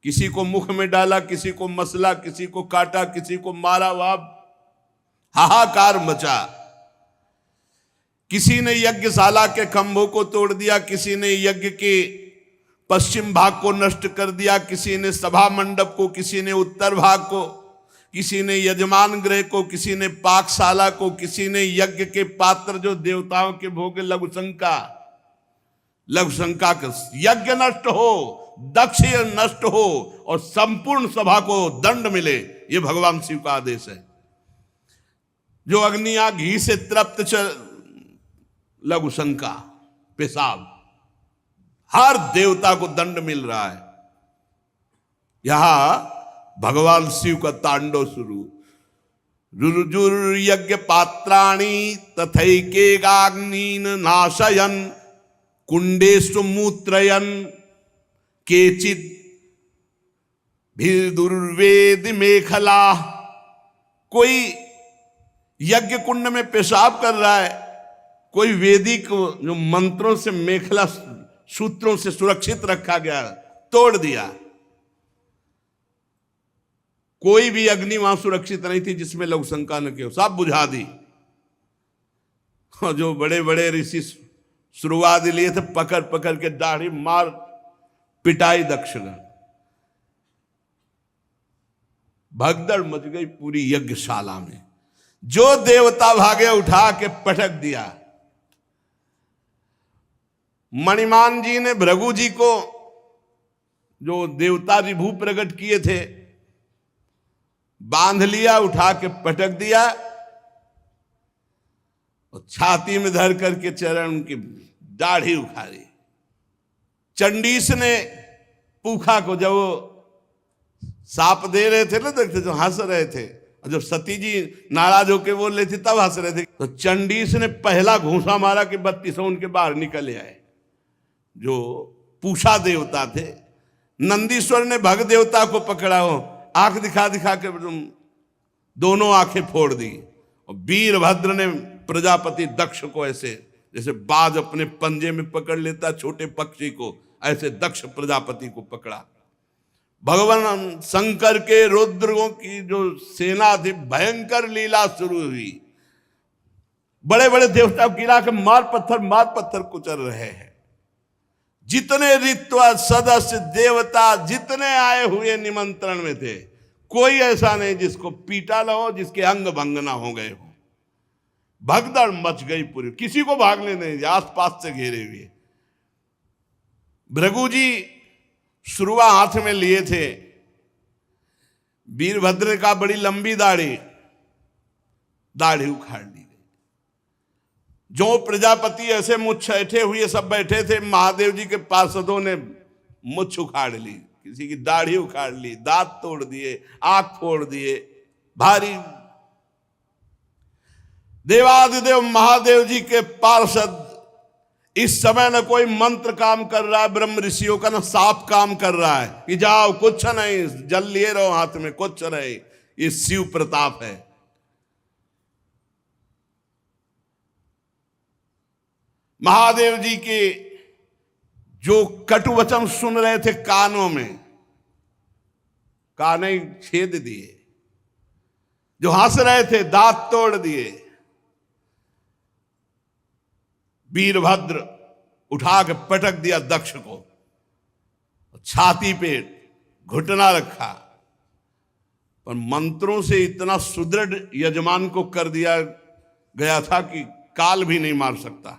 किसी को मुख में डाला, किसी को मसला, किसी को काटा, किसी को मारा, वहां हाहाकार मचा। किसी ने यज्ञशाला के खंभों को तोड़ दिया, किसी ने यज्ञ के पश्चिम भाग को नष्ट कर दिया, किसी ने सभा मंडप को, किसी ने उत्तर भाग को, किसी ने यजमान गृह को, किसी ने पाकशाला को, किसी ने यज्ञ के पात्र जो देवताओं के भोग, लघुशंका का यज्ञ नष्ट हो, दक्ष नष्ट हो और संपूर्ण सभा को दंड मिले, ये भगवान शिव का आदेश है। जो अग्नियां घी से तृप्त लघुशंका, पेशाब, हर देवता को दंड मिल रहा है। यहां भगवान शिव का तांडव शुरू। रुजुर यज्ञ पात्राणि तथैकेगाग्नीन नाशयन कुंडेषु मूत्रयन केचित भिर्दुर्वेद मेखला। कोई यज्ञ कुंड में पेशाब कर रहा है, कोई वैदिक जो मंत्रों से मेखला सूत्रों से सुरक्षित रखा गया तोड़ दिया। कोई भी अग्नि वहां सुरक्षित नहीं थी जिसमें लघुशंका न की हो, सब बुझा दी। और जो बड़े बड़े ऋषि शुरुआत लिए थे, पकड़ पकड़ के दाढ़ी मार पिटाई दक्षगण। भगदड़ मच गई पूरी यज्ञशाला में। जो देवता भागे उठा के पटक दिया। मणिमान जी ने भृगु जी को, जो देवता विभू प्रकट किए थे, बांध लिया, उठा के पटक दिया और छाती में धर करके चरण उनकी दाढ़ी उखाड़ी। चंडीस ने पूखा को, जब वो साप दे रहे थे ना, देखते जो हंस रहे थे, और जब सती जी नाराज होके बोल रही थी तब हंस रहे थे, तो चंडीस ने पहला घूंसा मारा कि 32 उनके बाहर निकल आए। जो पूषा देवता थे, नंदीश्वर ने भग देवता को पकड़ा हो, आंख दिखा दिखा के दोनों आंखें फोड़ दी। और वीरभद्र ने प्रजापति दक्ष को ऐसे, जैसे बाज अपने पंजे में पकड़ लेता छोटे पक्षी को, ऐसे दक्ष प्रजापति को पकड़ा। भगवान शंकर के रुद्रों की जो सेना थी, भयंकर लीला शुरू हुई। बड़े बड़े देवता गिरा के मार पत्थर कुचल रहे हैं। जितने ऋत्वा सदस्य देवता जितने आए हुए निमंत्रण में थे, कोई ऐसा नहीं जिसको पीटा न हो, जिसके अंग भंग ना हो गए हो। भगदड़ मच गई पूरी, किसी को भागने नहीं दिया, आसपास से घेरे हुए। भृगु जी शुरुआ हाथ में लिए थे। वीरभद्र का बड़ी लंबी दाढ़ी उखाड़ ली गई। जो प्रजापति ऐसे मुछ ऐठे हुए सब बैठे थे, महादेव जी के पार्षदों ने मुछ उखाड़ ली, किसी की दाढ़ी उखाड़ ली, दांत तोड़ दिए, आंख फोड़ दिए। भारी देवादिदेव महादेव जी के पार्षद, इस समय न कोई मंत्र काम कर रहा है ब्रह्म ऋषियों का, न साप काम कर रहा है कि जाओ कुछ नहीं, जल लिए रहो हाथ में, कुछ नहीं। ये शिव प्रताप है। महादेव जी के जो कटु वचन सुन रहे थे कानों में, कान छेद दिए, जो हंस रहे थे दांत तोड़ दिए। वीरभद्र उठा के पटक दिया दक्ष को, छाती पे घुटना रखा, पर मंत्रों से इतना सुदृढ़ यजमान को कर दिया गया था कि काल भी नहीं मार सकता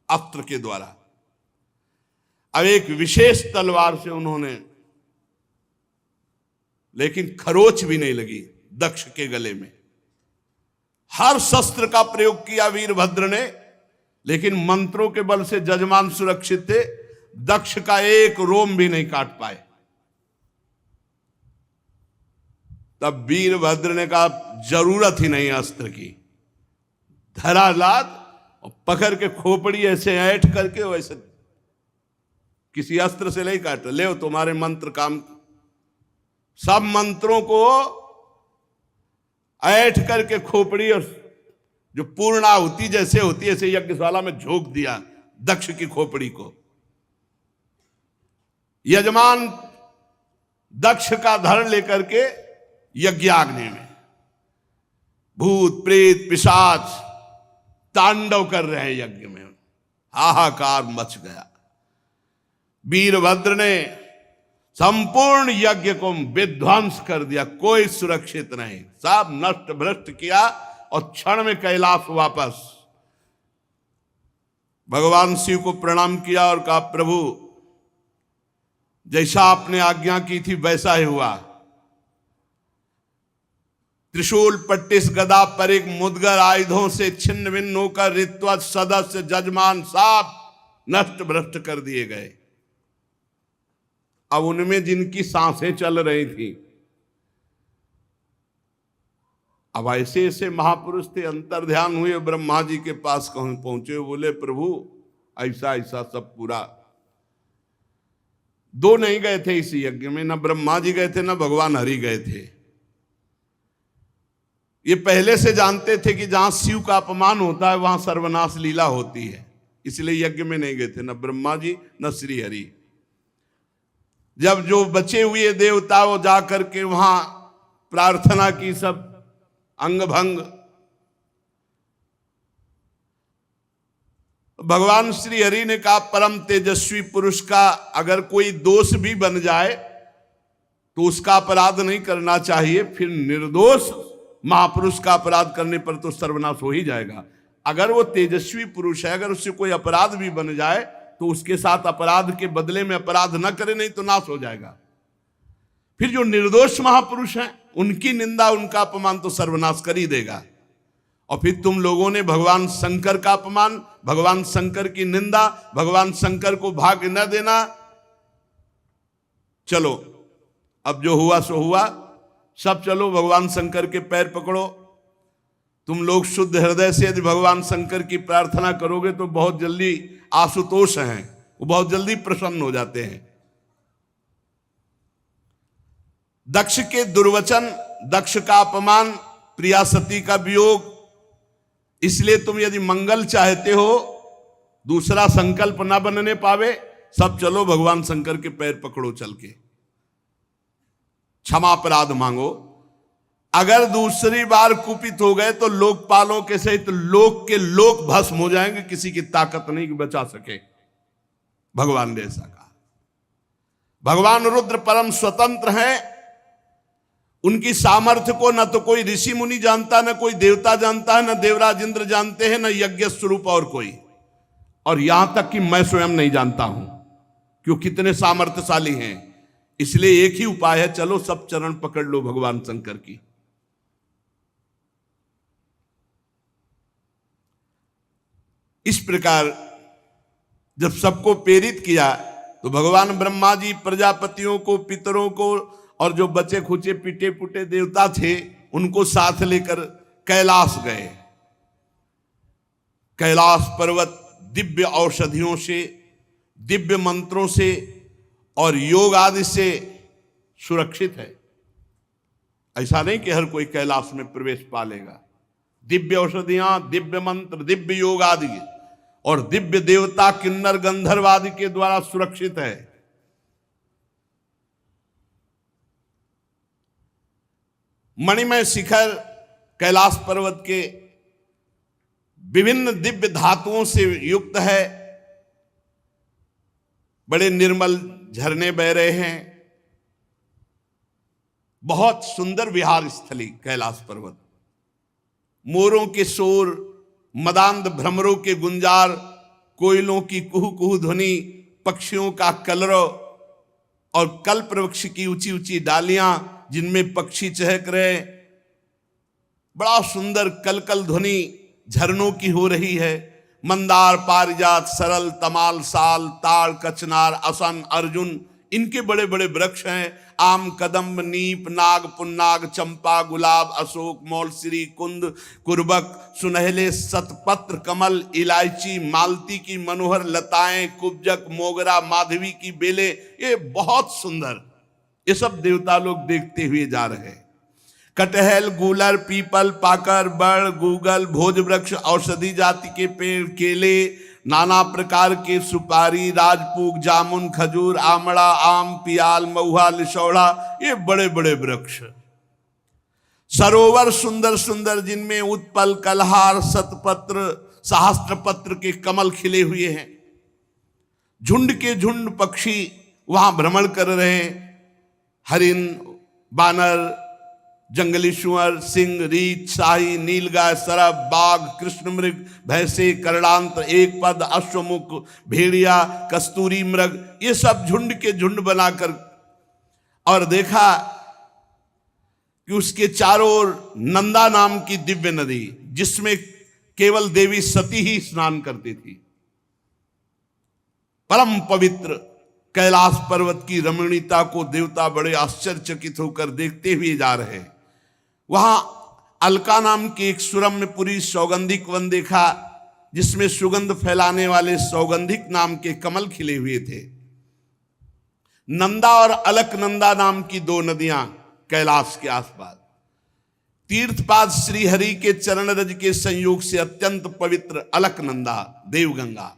अस्त्र के द्वारा। अब एक विशेष तलवार से उन्होंने, लेकिन खरोच भी नहीं लगी दक्ष के गले में। हर शस्त्र का प्रयोग किया वीरभद्र ने, लेकिन मंत्रों के बल से जजमान सुरक्षित थे, दक्ष का एक रोम भी नहीं काट पाए। तब वीरभद्र ने कहा जरूरत ही नहीं अस्त्र की, धरालाद और पकड़ के खोपड़ी ऐसे ऐठ करके वैसे किसी अस्त्र से नहीं काट, ले तुम्हारे मंत्र काम। सब मंत्रों को ऐठ करके खोपड़ी और जो पूर्णाहुति जैसे होती है ऐसे यज्ञशाला में झोंक दिया दक्ष की खोपड़ी को। यजमान दक्ष का धड़ लेकर के यज्ञाग्नि में भूत प्रेत पिशाच तांडव कर रहे हैं यज्ञ में, हाहाकार मच गया। वीरभद्र ने संपूर्ण यज्ञ को विध्वंस कर दिया, कोई सुरक्षित नहीं, सब नष्ट भ्रष्ट किया और क्षण में कैलाश वापस। भगवान शिव को प्रणाम किया और कहा प्रभु जैसा आपने आज्ञा की थी वैसा ही हुआ। त्रिशूल पट्टिस गदा पर एक मुदगर आयुधों से छिन्न भिन्न होकर ऋत्वज सदस्य जजमान सब नष्ट भ्रष्ट कर दिए गए। अब उनमें जिनकी सांसें चल रही थी, अब ऐसे ऐसे महापुरुष थे, अंतर्ध्यान हुए, ब्रह्मा जी के पास पहुंचे, बोले प्रभु ऐसा ऐसा सब पूरा। दो नहीं गए थे इस यज्ञ में, न ब्रह्मा जी गए थे न भगवान हरि गए थे। ये पहले से जानते थे कि जहां शिव का अपमान होता है वहां सर्वनाश लीला होती है, इसलिए यज्ञ में नहीं गए थे, न ब्रह्मा जी न श्री हरि। जब जो बचे हुए देवता वो जाकर के वहां प्रार्थना की, सब अंग भंग। भगवान श्री हरि ने कहा परम तेजस्वी पुरुष का अगर कोई दोष भी बन जाए तो उसका अपराध नहीं करना चाहिए, फिर निर्दोष महापुरुष का अपराध करने पर तो सर्वनाश हो ही जाएगा। अगर वो तेजस्वी पुरुष है, अगर उससे कोई अपराध भी बन जाए तो उसके साथ अपराध के बदले में अपराध न करे, नहीं तो नाश हो जाएगा। फिर जो निर्दोष महापुरुष हैं उनकी निंदा उनका अपमान तो सर्वनाश कर ही देगा। और फिर तुम लोगों ने भगवान शंकर का अपमान, भगवान शंकर की निंदा, भगवान शंकर को भाग न देना। चलो अब जो हुआ सो हुआ, सब चलो भगवान शंकर के पैर पकड़ो। तुम लोग शुद्ध हृदय से यदि भगवान शंकर की प्रार्थना करोगे तो बहुत जल्दी आशुतोष हैं, वो बहुत जल्दी प्रसन्न हो जाते हैं। दक्ष के दुर्वचन, दक्ष का अपमान, प्रिया सती का वियोग, इसलिए तुम यदि मंगल चाहते हो, दूसरा संकल्प ना बनने पावे, सब चलो भगवान शंकर के पैर पकड़ो, चल के क्षमा अपराध मांगो। अगर दूसरी बार कुपित हो गए तो लोकपालों के सहित लोक के लोक भस्म हो जाएंगे, किसी की ताकत नहीं कि बचा सके। भगवान ने ऐसा कहा। भगवान रुद्र परम स्वतंत्र हैं, उनकी सामर्थ्य को न तो कोई ऋषि मुनि जानता, न कोई देवता जानता है, न देवराज इंद्र जानते हैं, न यज्ञ स्वरूप और कोई, और यहां तक कि मैं स्वयं नहीं जानता हूं क्यों कितने सामर्थ्यशाली हैं। इसलिए एक ही उपाय है, चलो सब चरण पकड़ लो भगवान शंकर की। इस प्रकार जब सबको प्रेरित किया तो भगवान ब्रह्मा जी प्रजापतियों को, पितरों को और जो बचे खुचे पिटे पुटे देवता थे उनको साथ लेकर कैलाश गए। कैलाश पर्वत दिव्य औषधियों से, दिव्य मंत्रों से और योग आदि से सुरक्षित है। ऐसा नहीं कि हर कोई कैलाश में प्रवेश पा लेगा। दिव्य औषधियां, दिव्य मंत्र, दिव्य योग आदि और दिव्य देवता किन्नर गंधर्व आदि के द्वारा सुरक्षित है। मणिमय शिखर कैलाश पर्वत के विभिन्न दिव्य धातुओं से युक्त है। बड़े निर्मल झरने बह रहे हैं। बहुत सुंदर विहार स्थली कैलाश पर्वत। मोरों के शोर, मदांध भ्रमरों के गुंजार, कोयलों की कुहू कुहू ध्वनि, पक्षियों का कलरव और कल्प वृक्ष की ऊंची ऊंची डालियां जिनमें पक्षी चहक रहे। बड़ा सुंदर कलकल ध्वनि झरनों की हो रही है। मंदार, पारिजात, सरल, तमाल, साल, ताड़, कचनार, असन, अर्जुन, इनके बड़े बड़े वृक्ष हैं। आम, कदम्ब, नीप, नाग, पुन्नाग, चंपा, गुलाब, अशोक, मौलसिरी, कुंद, कुर्बक, सुनहले शतपत्र कमल, इलायची, मालती की मनोहर लताएं, कुब्जक, मोगरा, माधवी की बेलें, ये बहुत सुंदर, ये सब देवता लोग देखते हुए जा रहे हैं। कटहल, गूलर, पीपल, पाकर, बड़, गूगल, भोज वृक्ष, औषधि जाति के पेड़, केले, नाना प्रकार के सुपारी, राजपूग, जामुन, खजूर, आमड़ा, आम, पियाल, महुआ, लिशौड़ा, ये बड़े बड़े वृक्ष। सरोवर सुंदर सुंदर जिनमें उत्पल, कलहार, शतपत्र, सहस्त्रपत्र के कमल खिले हुए हैं। झुंड के झुंड पक्षी वहां भ्रमण कर रहे हैं। हरिन, बानर, जंगली सुअर, सिंह, रीछ, शाही, नीलगाय, सरब, बाघ, कृष्ण मृग, भैंसे, करणांत, एक पद, अश्वमुख, भेड़िया, कस्तूरी मृग, ये सब झुंड के झुंड बनाकर, और देखा कि उसके चारों ओर नंदा नाम की दिव्य नदी, जिसमें केवल देवी सती ही स्नान करती थी। परम पवित्र कैलाश पर्वत की रमणीयता को देवता बड़े आश्चर्यचकित होकर देखते हुए जा रहे हैं। वहां अलका नाम की एक सुरम्यपुरी सौगंधिक वन देखा, जिसमें सुगंध फैलाने वाले सौगंधिक नाम के कमल खिले हुए थे। नंदा और अलकनंदा नाम की दो नदियां कैलाश के आसपास। तीर्थपाद श्री हरि के चरण रज के संयोग से अत्यंत पवित्र अलकनंदा, देवगंगा।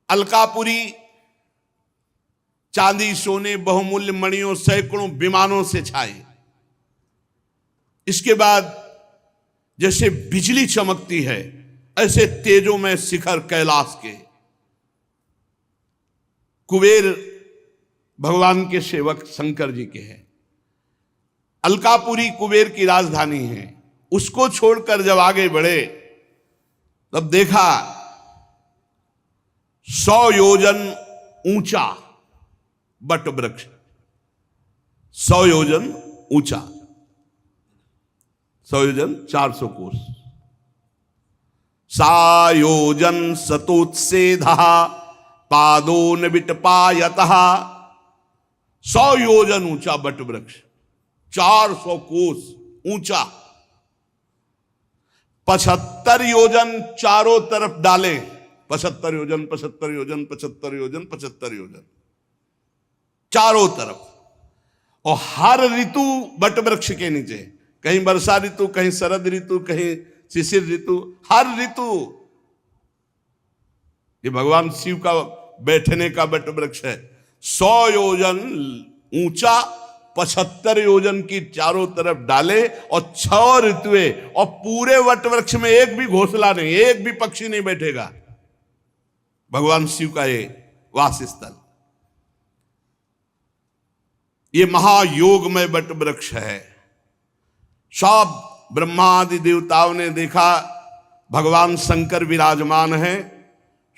अलकापुरी चांदी, सोने, बहुमूल्य मणियों, सैकड़ों विमानों से छाए। इसके बाद जैसे बिजली चमकती है, ऐसे तेजों में शिखर कैलाश के। कुबेर भगवान के सेवक शंकर जी के हैं। अलकापुरी कुबेर की राजधानी है। उसको छोड़कर जब आगे बढ़े तब देखा 100 योजन ऊंचा बट वृक्ष, 100 योजन ऊंचा, 100 योजन 400 कोस। सायोजन सतोत्सेधा पादो न विटपायतः। 100 योजन ऊंचा बट वृक्ष, 400 कोस ऊंचा, 75 योजन चारों तरफ डाले। 75 योजन, 75 योजन, 75 योजन, 75 योजन चारों तरफ। और हर ऋतु बट वृक्ष के नीचे, कहीं वर्षा ऋतु, कहीं शरद ऋतु, कहीं शिशिर ऋतु, हर ऋतु। ये भगवान शिव का बैठने का बट वृक्ष है। 100 योजन ऊंचा, 75 योजन की चारों तरफ डाले, और 6 ऋतुएं, और पूरे वट वृक्ष में एक भी घोंसला नहीं, एक भी पक्षी नहीं बैठेगा। भगवान शिव का ये वास स्थल, ये महायोगमय बट वृक्ष है। सब ब्रह्मा आदि देवताओं ने देखा भगवान शंकर विराजमान है,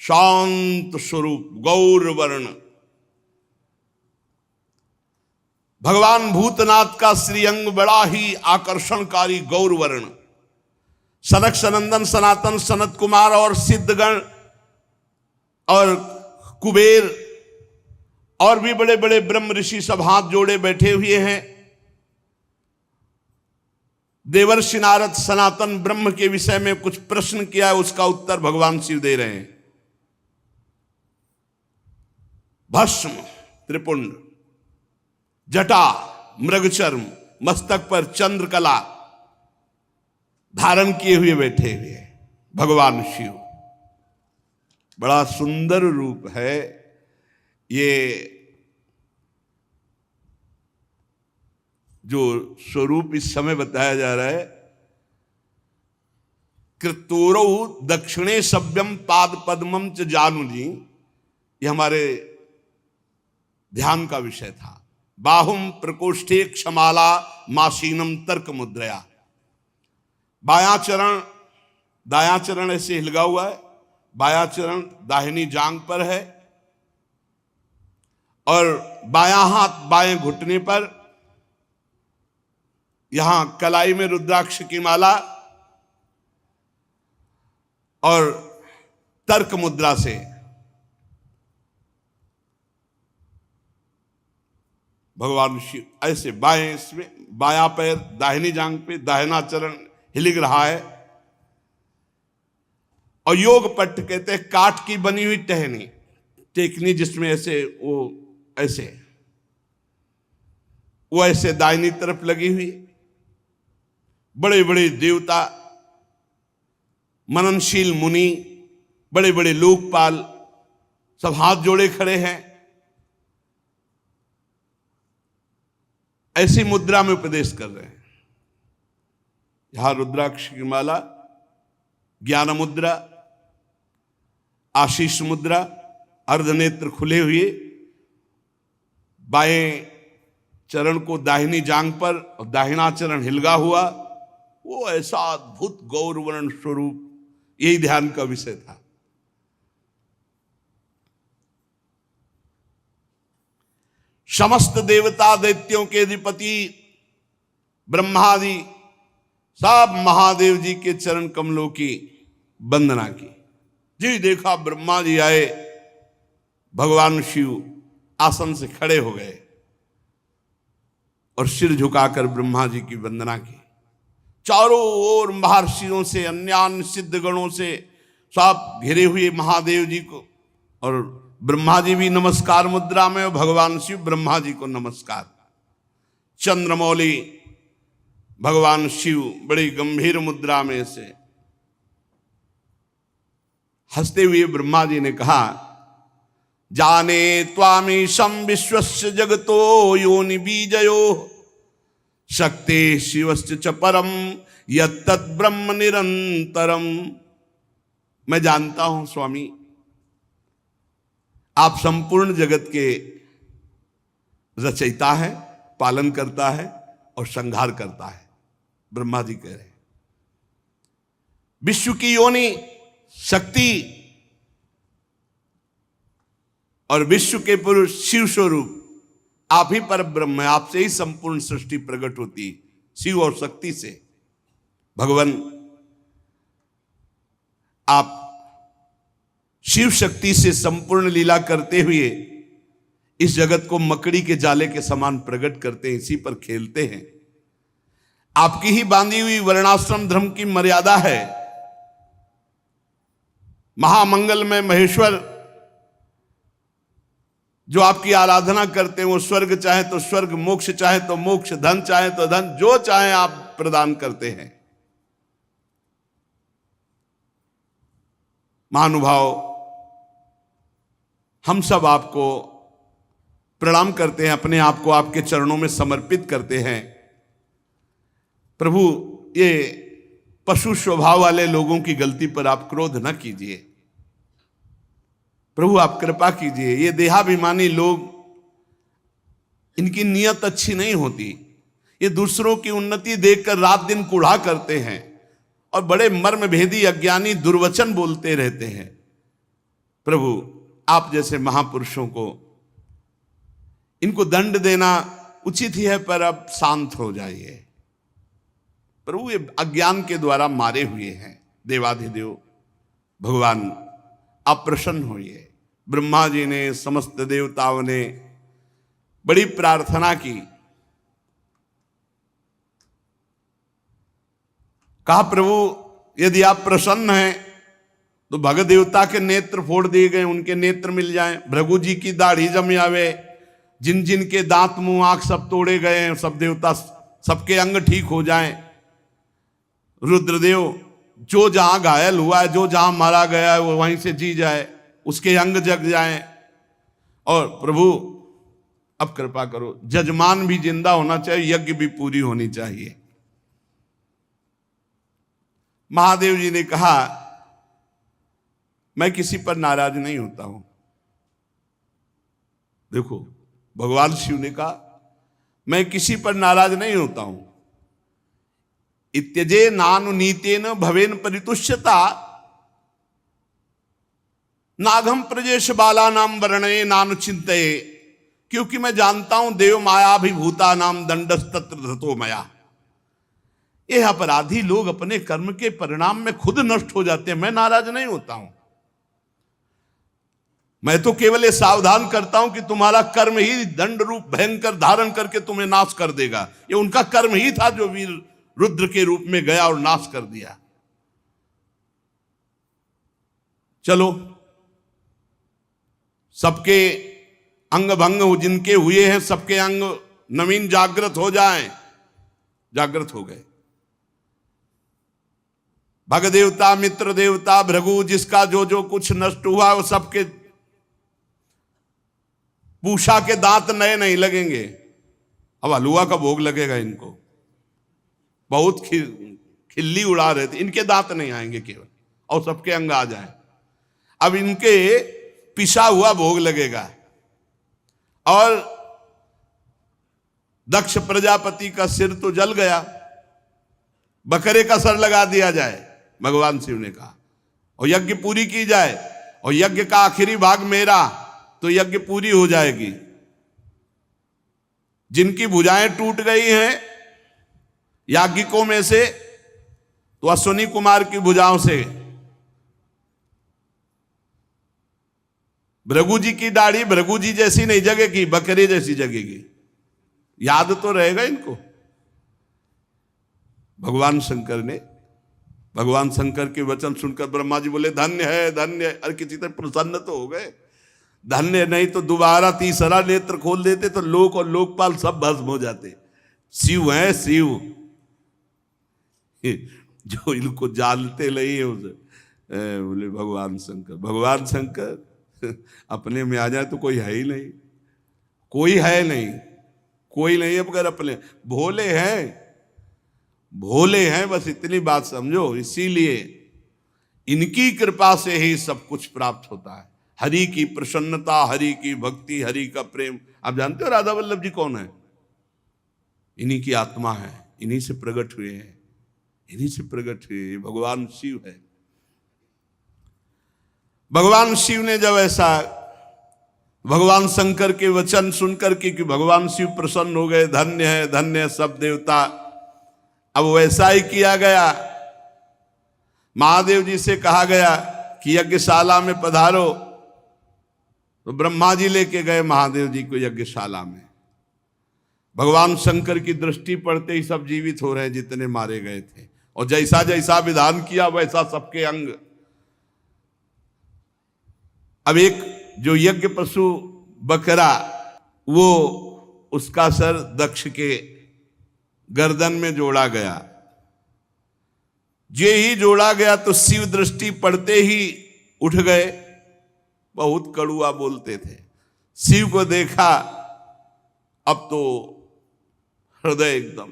शांत स्वरूप, गौर वर्ण। भगवान भूतनाथ का श्रीअंग बड़ा ही आकर्षणकारी गौर वर्ण। सनक सनंदन सनातन सनत कुमार और सिद्धगण और कुबेर और भी बड़े बड़े ब्रह्म ऋषि सब हाथ जोड़े बैठे हुए हैं। देवर्षि नारद सनातन ब्रह्म के विषय में कुछ प्रश्न किया है, उसका उत्तर भगवान शिव दे रहे हैं। भस्म, त्रिपुंड, जटा, मृगचर्म, मस्तक पर चंद्रकला धारण किए हुए बैठे हुए भगवान शिव। बड़ा सुंदर रूप है ये। जो स्वरूप इस समय बताया जा रहा है, कृतोरौ दक्षिणे सभ्यम पाद पद्मम च जानुजी, ये हमारे ध्यान का विषय था। बाहुम प्रकोष्ठे क्षमाला मासीनम तर्क मुद्रया, बायां चरण दायां चरण ऐसे हिलगा हुआ है, बायां चरण दाहिनी जांग पर है और बायां हाथ बाएं घुटने पर, यहां कलाई में रुद्राक्ष की माला और तर्क मुद्रा से भगवान शिव ऐसे बाएं इसमें, बायां पैर दाहिनी जांग पे, दाहिना चरण हिलिक रहा है। और योग पट्ट कहते हैं काठ की बनी हुई टहनी, टेकनी जिसमें ऐसे वो ऐसे दाहिनी तरफ लगी हुई। बड़े बड़े देवता, मननशील मुनि, बड़े बड़े लोकपाल सब हाथ जोड़े खड़े हैं, ऐसी मुद्रा में उपदेश कर रहे हैं। यहां रुद्राक्ष की माला, ज्ञान मुद्रा, आशीष मुद्रा, अर्धनेत्र खुले हुए, बाएं चरण को दाहिनी जांग पर और दाहिना चरण हिलगा हुआ, वो ऐसा अद्भुत गौरवर्ण स्वरूप, यही ध्यान का विषय था। समस्त देवता दैत्यों के अधिपति ब्रह्मादि सब महादेव जी के चरण कमलों की वंदना की। जी देखा ब्रह्मा जी आए, भगवान शिव आसन से खड़े हो गए और सिर झुकाकर ब्रह्मा जी की वंदना की। चारों ओर महर्षियों से, अन्यान्य सिद्ध गणों से सब घिरे हुए महादेव जी को, और ब्रह्मा जी भी नमस्कार मुद्रा में, और भगवान शिव ब्रह्मा जी को नमस्कार। चंद्रमौली भगवान शिव बड़ी गंभीर मुद्रा में से हंसते हुए ब्रह्मा जी ने कहा, जाने त्वामीशं विश्वस्य जगतो योनि बीजयो शक्ति शिवस्य च परम यत्तत् ब्रह्म निरंतरम। मैं जानता हूं स्वामी, आप संपूर्ण जगत के रचयिता है, पालन करता है और संहार करता है। ब्रह्मा जी कह रहे हैं विश्व की योनि शक्ति और विश्व के पुरुष शिव स्वरूप आप ही पर ब्रह्म है, आपसे ही संपूर्ण सृष्टि प्रकट होती है, शिव और शक्ति से। भगवान आप शिव शक्ति से संपूर्ण लीला करते हुए इस जगत को मकड़ी के जाले के समान प्रकट करते हैं, इसी पर खेलते हैं। आपकी ही बांधी हुई वर्णाश्रम धर्म की मर्यादा है। महामंगल में महेश्वर जो आपकी आराधना करते हैं, वो स्वर्ग चाहे तो स्वर्ग, मोक्ष चाहे तो मोक्ष, धन चाहे तो धन, जो चाहे आप प्रदान करते हैं। महानुभाव, हम सब आपको प्रणाम करते हैं, अपने आप को आपके चरणों में समर्पित करते हैं। प्रभु, ये पशु स्वभाव वाले लोगों की गलती पर आप क्रोध न कीजिए। प्रभु आप कृपा कीजिए। ये देहाभिमानी लोग, इनकी नीयत अच्छी नहीं होती। ये दूसरों की उन्नति देखकर रात दिन कूढ़ा करते हैं और बड़े मर्म भेदी अज्ञानी दुर्वचन बोलते रहते हैं। प्रभु आप जैसे महापुरुषों को इनको दंड देना उचित ही है, पर अब शांत हो जाइए। प्रभु ये अज्ञान के द्वारा मारे हुए हैं। देवाधिदेव भगवान आप प्रसन्न होइए। ब्रह्मा जी ने, समस्त देवताओं ने बड़ी प्रार्थना की। कहा प्रभु यदि आप प्रसन्न हैं तो भगत देवता के नेत्र फोड़ दिए गए, उनके नेत्र मिल जाएं। भृगु जी की दाढ़ी जम आवे, जिन जिन के दांत मुंह आंख सब तोड़े गए हैं, सब देवता सबके अंग ठीक हो जाएं। रुद्रदेव जो जहां घायल हुआ है, जो जहां मारा गया है, वो वहीं से जी जाए, उसके अंग जग जाएं। और प्रभु अब कृपा करो, जजमान भी जिंदा होना चाहिए, यज्ञ भी पूरी होनी चाहिए। महादेव जी ने कहा मैं किसी पर नाराज नहीं होता हूं। देखो भगवान शिव ने कहा मैं किसी पर नाराज नहीं होता हूं। इत्यजे नानुनीतेन भवेन परितुष्यता नाघम प्रजेश बाला नाम वर्णये नानुचिंतये, क्योंकि मैं जानता हूं देव मायाभिभूता नाम दंडस्तत्र धतो मया। ये अपराधी लोग अपने कर्म के परिणाम में खुद नष्ट हो जाते हैं, मैं नाराज नहीं होता हूं। मैं तो केवल ये सावधान करता हूं कि तुम्हारा कर्म ही दंड रूप भयंकर धारण करके तुम्हें नाश कर देगा। ये उनका कर्म ही था जो वीर रुद्र के रूप में गया और नाश कर दिया। चलो सबके अंग भंग जिनके हुए हैं सबके अंग नवीन जागृत हो जाएं। जागृत हो गए। भग देवता मित्र देवता भृगु जिसका जो जो कुछ नष्ट हुआ वो सबके पूषा के दांत नए नहीं लगेंगे। अब हलुआ का भोग लगेगा इनको, बहुत खिल्ली उड़ा रहे थे, इनके दांत नहीं आएंगे केवल, और सबके अंग आ जाएं। अब इनके पिसा हुआ भोग लगेगा। और दक्ष प्रजापति का सिर तो जल गया, बकरे का सर लगा दिया जाए, भगवान शिव ने कहा, और यज्ञ पूरी की जाए, और यज्ञ का आखिरी भाग मेरा, तो यज्ञ पूरी हो जाएगी। जिनकी भुजाएं टूट गई हैं याज्ञिकों में से, तो अश्विनी कुमार की भुजाओं से, भृगु जी की दाढ़ी भृगु जी जैसी नहीं जगेगी, बकरी जैसी जगेगी। याद तो रहेगा इनको। भगवान शंकर के वचन सुनकर ब्रह्मा जी बोले धन्य है धन्य है। अरे किसी तरह प्रसन्न तो हो गए। धन्य नहीं तो दोबारा तीसरा नेत्र खोल देते तो लोक और लोकपाल सब भस्म हो जाते। शिव है शिव, जो इनको जानते नहीं है उसे बोले भगवान शंकर अपने में आ जाए तो कोई है ही नहीं, कोई है नहीं, कोई नहीं है मगर अपने भोले हैं बस इतनी बात समझो। इसीलिए इनकी कृपा से ही सब कुछ प्राप्त होता है। हरि की प्रसन्नता, हरि की भक्ति, हरि का प्रेम। आप जानते हो राधा वल्लभ जी कौन है? इन्हीं की आत्मा है, इन्हीं से प्रकट हुए हैं, इन्हीं से प्रकट हुए। भगवान शिव है। भगवान शिव ने जब ऐसा भगवान शंकर के वचन सुनकर के कि भगवान शिव प्रसन्न हो गए, धन्य है सब देवता, अब वैसा ही किया गया। महादेव जी से कहा गया कि यज्ञशाला में पधारो, तो ब्रह्मा जी लेके गए महादेव जी को यज्ञशाला में। भगवान शंकर की दृष्टि पड़ते ही सब जीवित हो रहे हैं जितने मारे गए थे, और जैसा जैसा विधान किया वैसा सबके अंग। अब एक जो यज्ञ पशु बकरा, वो उसका सर दक्ष के गर्दन में जोड़ा गया। जे ही जोड़ा गया तो शिव दृष्टि पड़ते ही उठ गए। बहुत कड़ुआ बोलते थे। शिव को देखा अब तो हृदय एकदम,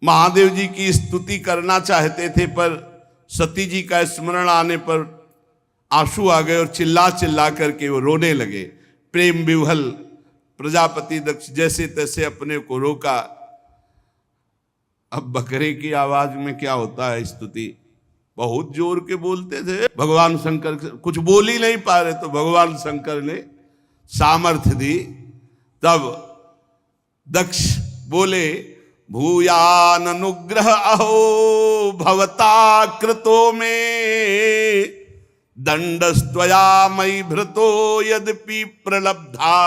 महादेव जी की स्तुति करना चाहते थे पर सती जी का स्मरण आने पर आंसू आ गए और चिल्ला चिल्ला करके वो रोने लगे। प्रेम विह्वल प्रजापति दक्ष जैसे तैसे अपने को रोका। अब बकरे की आवाज में क्या होता है स्तुति, बहुत जोर के बोलते थे। भगवान शंकर कुछ बोल ही नहीं पा रहे, तो भगवान शंकर ने सामर्थ्य दी। तब दक्ष बोले भूयान अनुग्रह अहो भवता कृतो में दंडस्त्वया मयि भृतो यद्यपि प्रलब्धा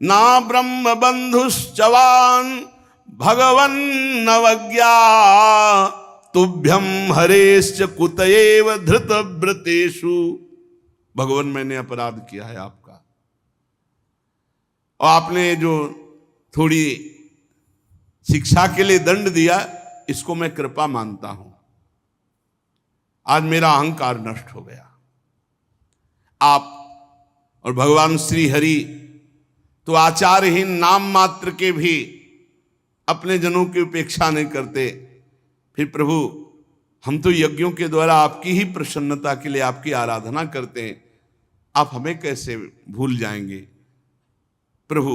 ना ब्रह्म बंधुश्चवान भगवन् नवज्ञा तुभ्यम हरेश्च कुतएव धृत व्रतेषु। भगवान मैंने अपराध किया है आपका, और आपने जो थोड़ी शिक्षा के लिए दंड दिया इसको मैं कृपा मानता हूं। आज मेरा अहंकार नष्ट हो गया। आप और भगवान श्री हरि तो आचारहीन नाम मात्र के भी अपने जनों की उपेक्षा नहीं करते। फिर प्रभु हम तो यज्ञों के द्वारा आपकी ही प्रसन्नता के लिए आपकी आराधना करते हैं, आप हमें कैसे भूल जाएंगे। प्रभु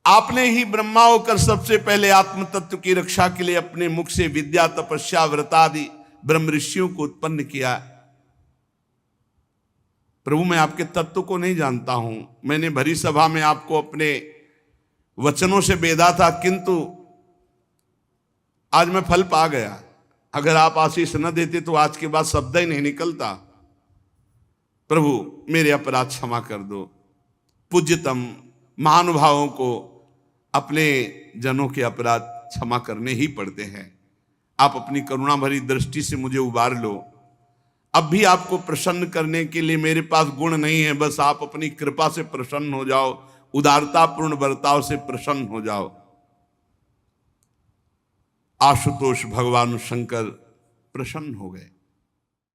आपने ही ब्रह्मा होकर सबसे पहले आत्म तत्व की रक्षा के लिए अपने मुख से विद्या, तपस्या, व्रतादि ब्रह्म ऋषियों को उत्पन्न किया। प्रभु मैं आपके तत्व को नहीं जानता हूं, मैंने भरी सभा में आपको अपने वचनों से बेधा था, किंतु आज मैं फल पा गया। अगर आप आशीष न देते तो आज के बाद शब्द ही नहीं निकलता। प्रभु मेरे अपराध क्षमा कर दो। पूज्यतम महानुभावों को अपने जनों के अपराध क्षमा करने ही पड़ते हैं। आप अपनी करुणा भरी दृष्टि से मुझे उबार लो। अब भी आपको प्रसन्न करने के लिए मेरे पास गुण नहीं है, बस आप अपनी कृपा से प्रसन्न हो जाओ, उदारतापूर्ण बर्ताव से प्रसन्न हो जाओ। आशुतोष भगवान शंकर प्रसन्न हो गए।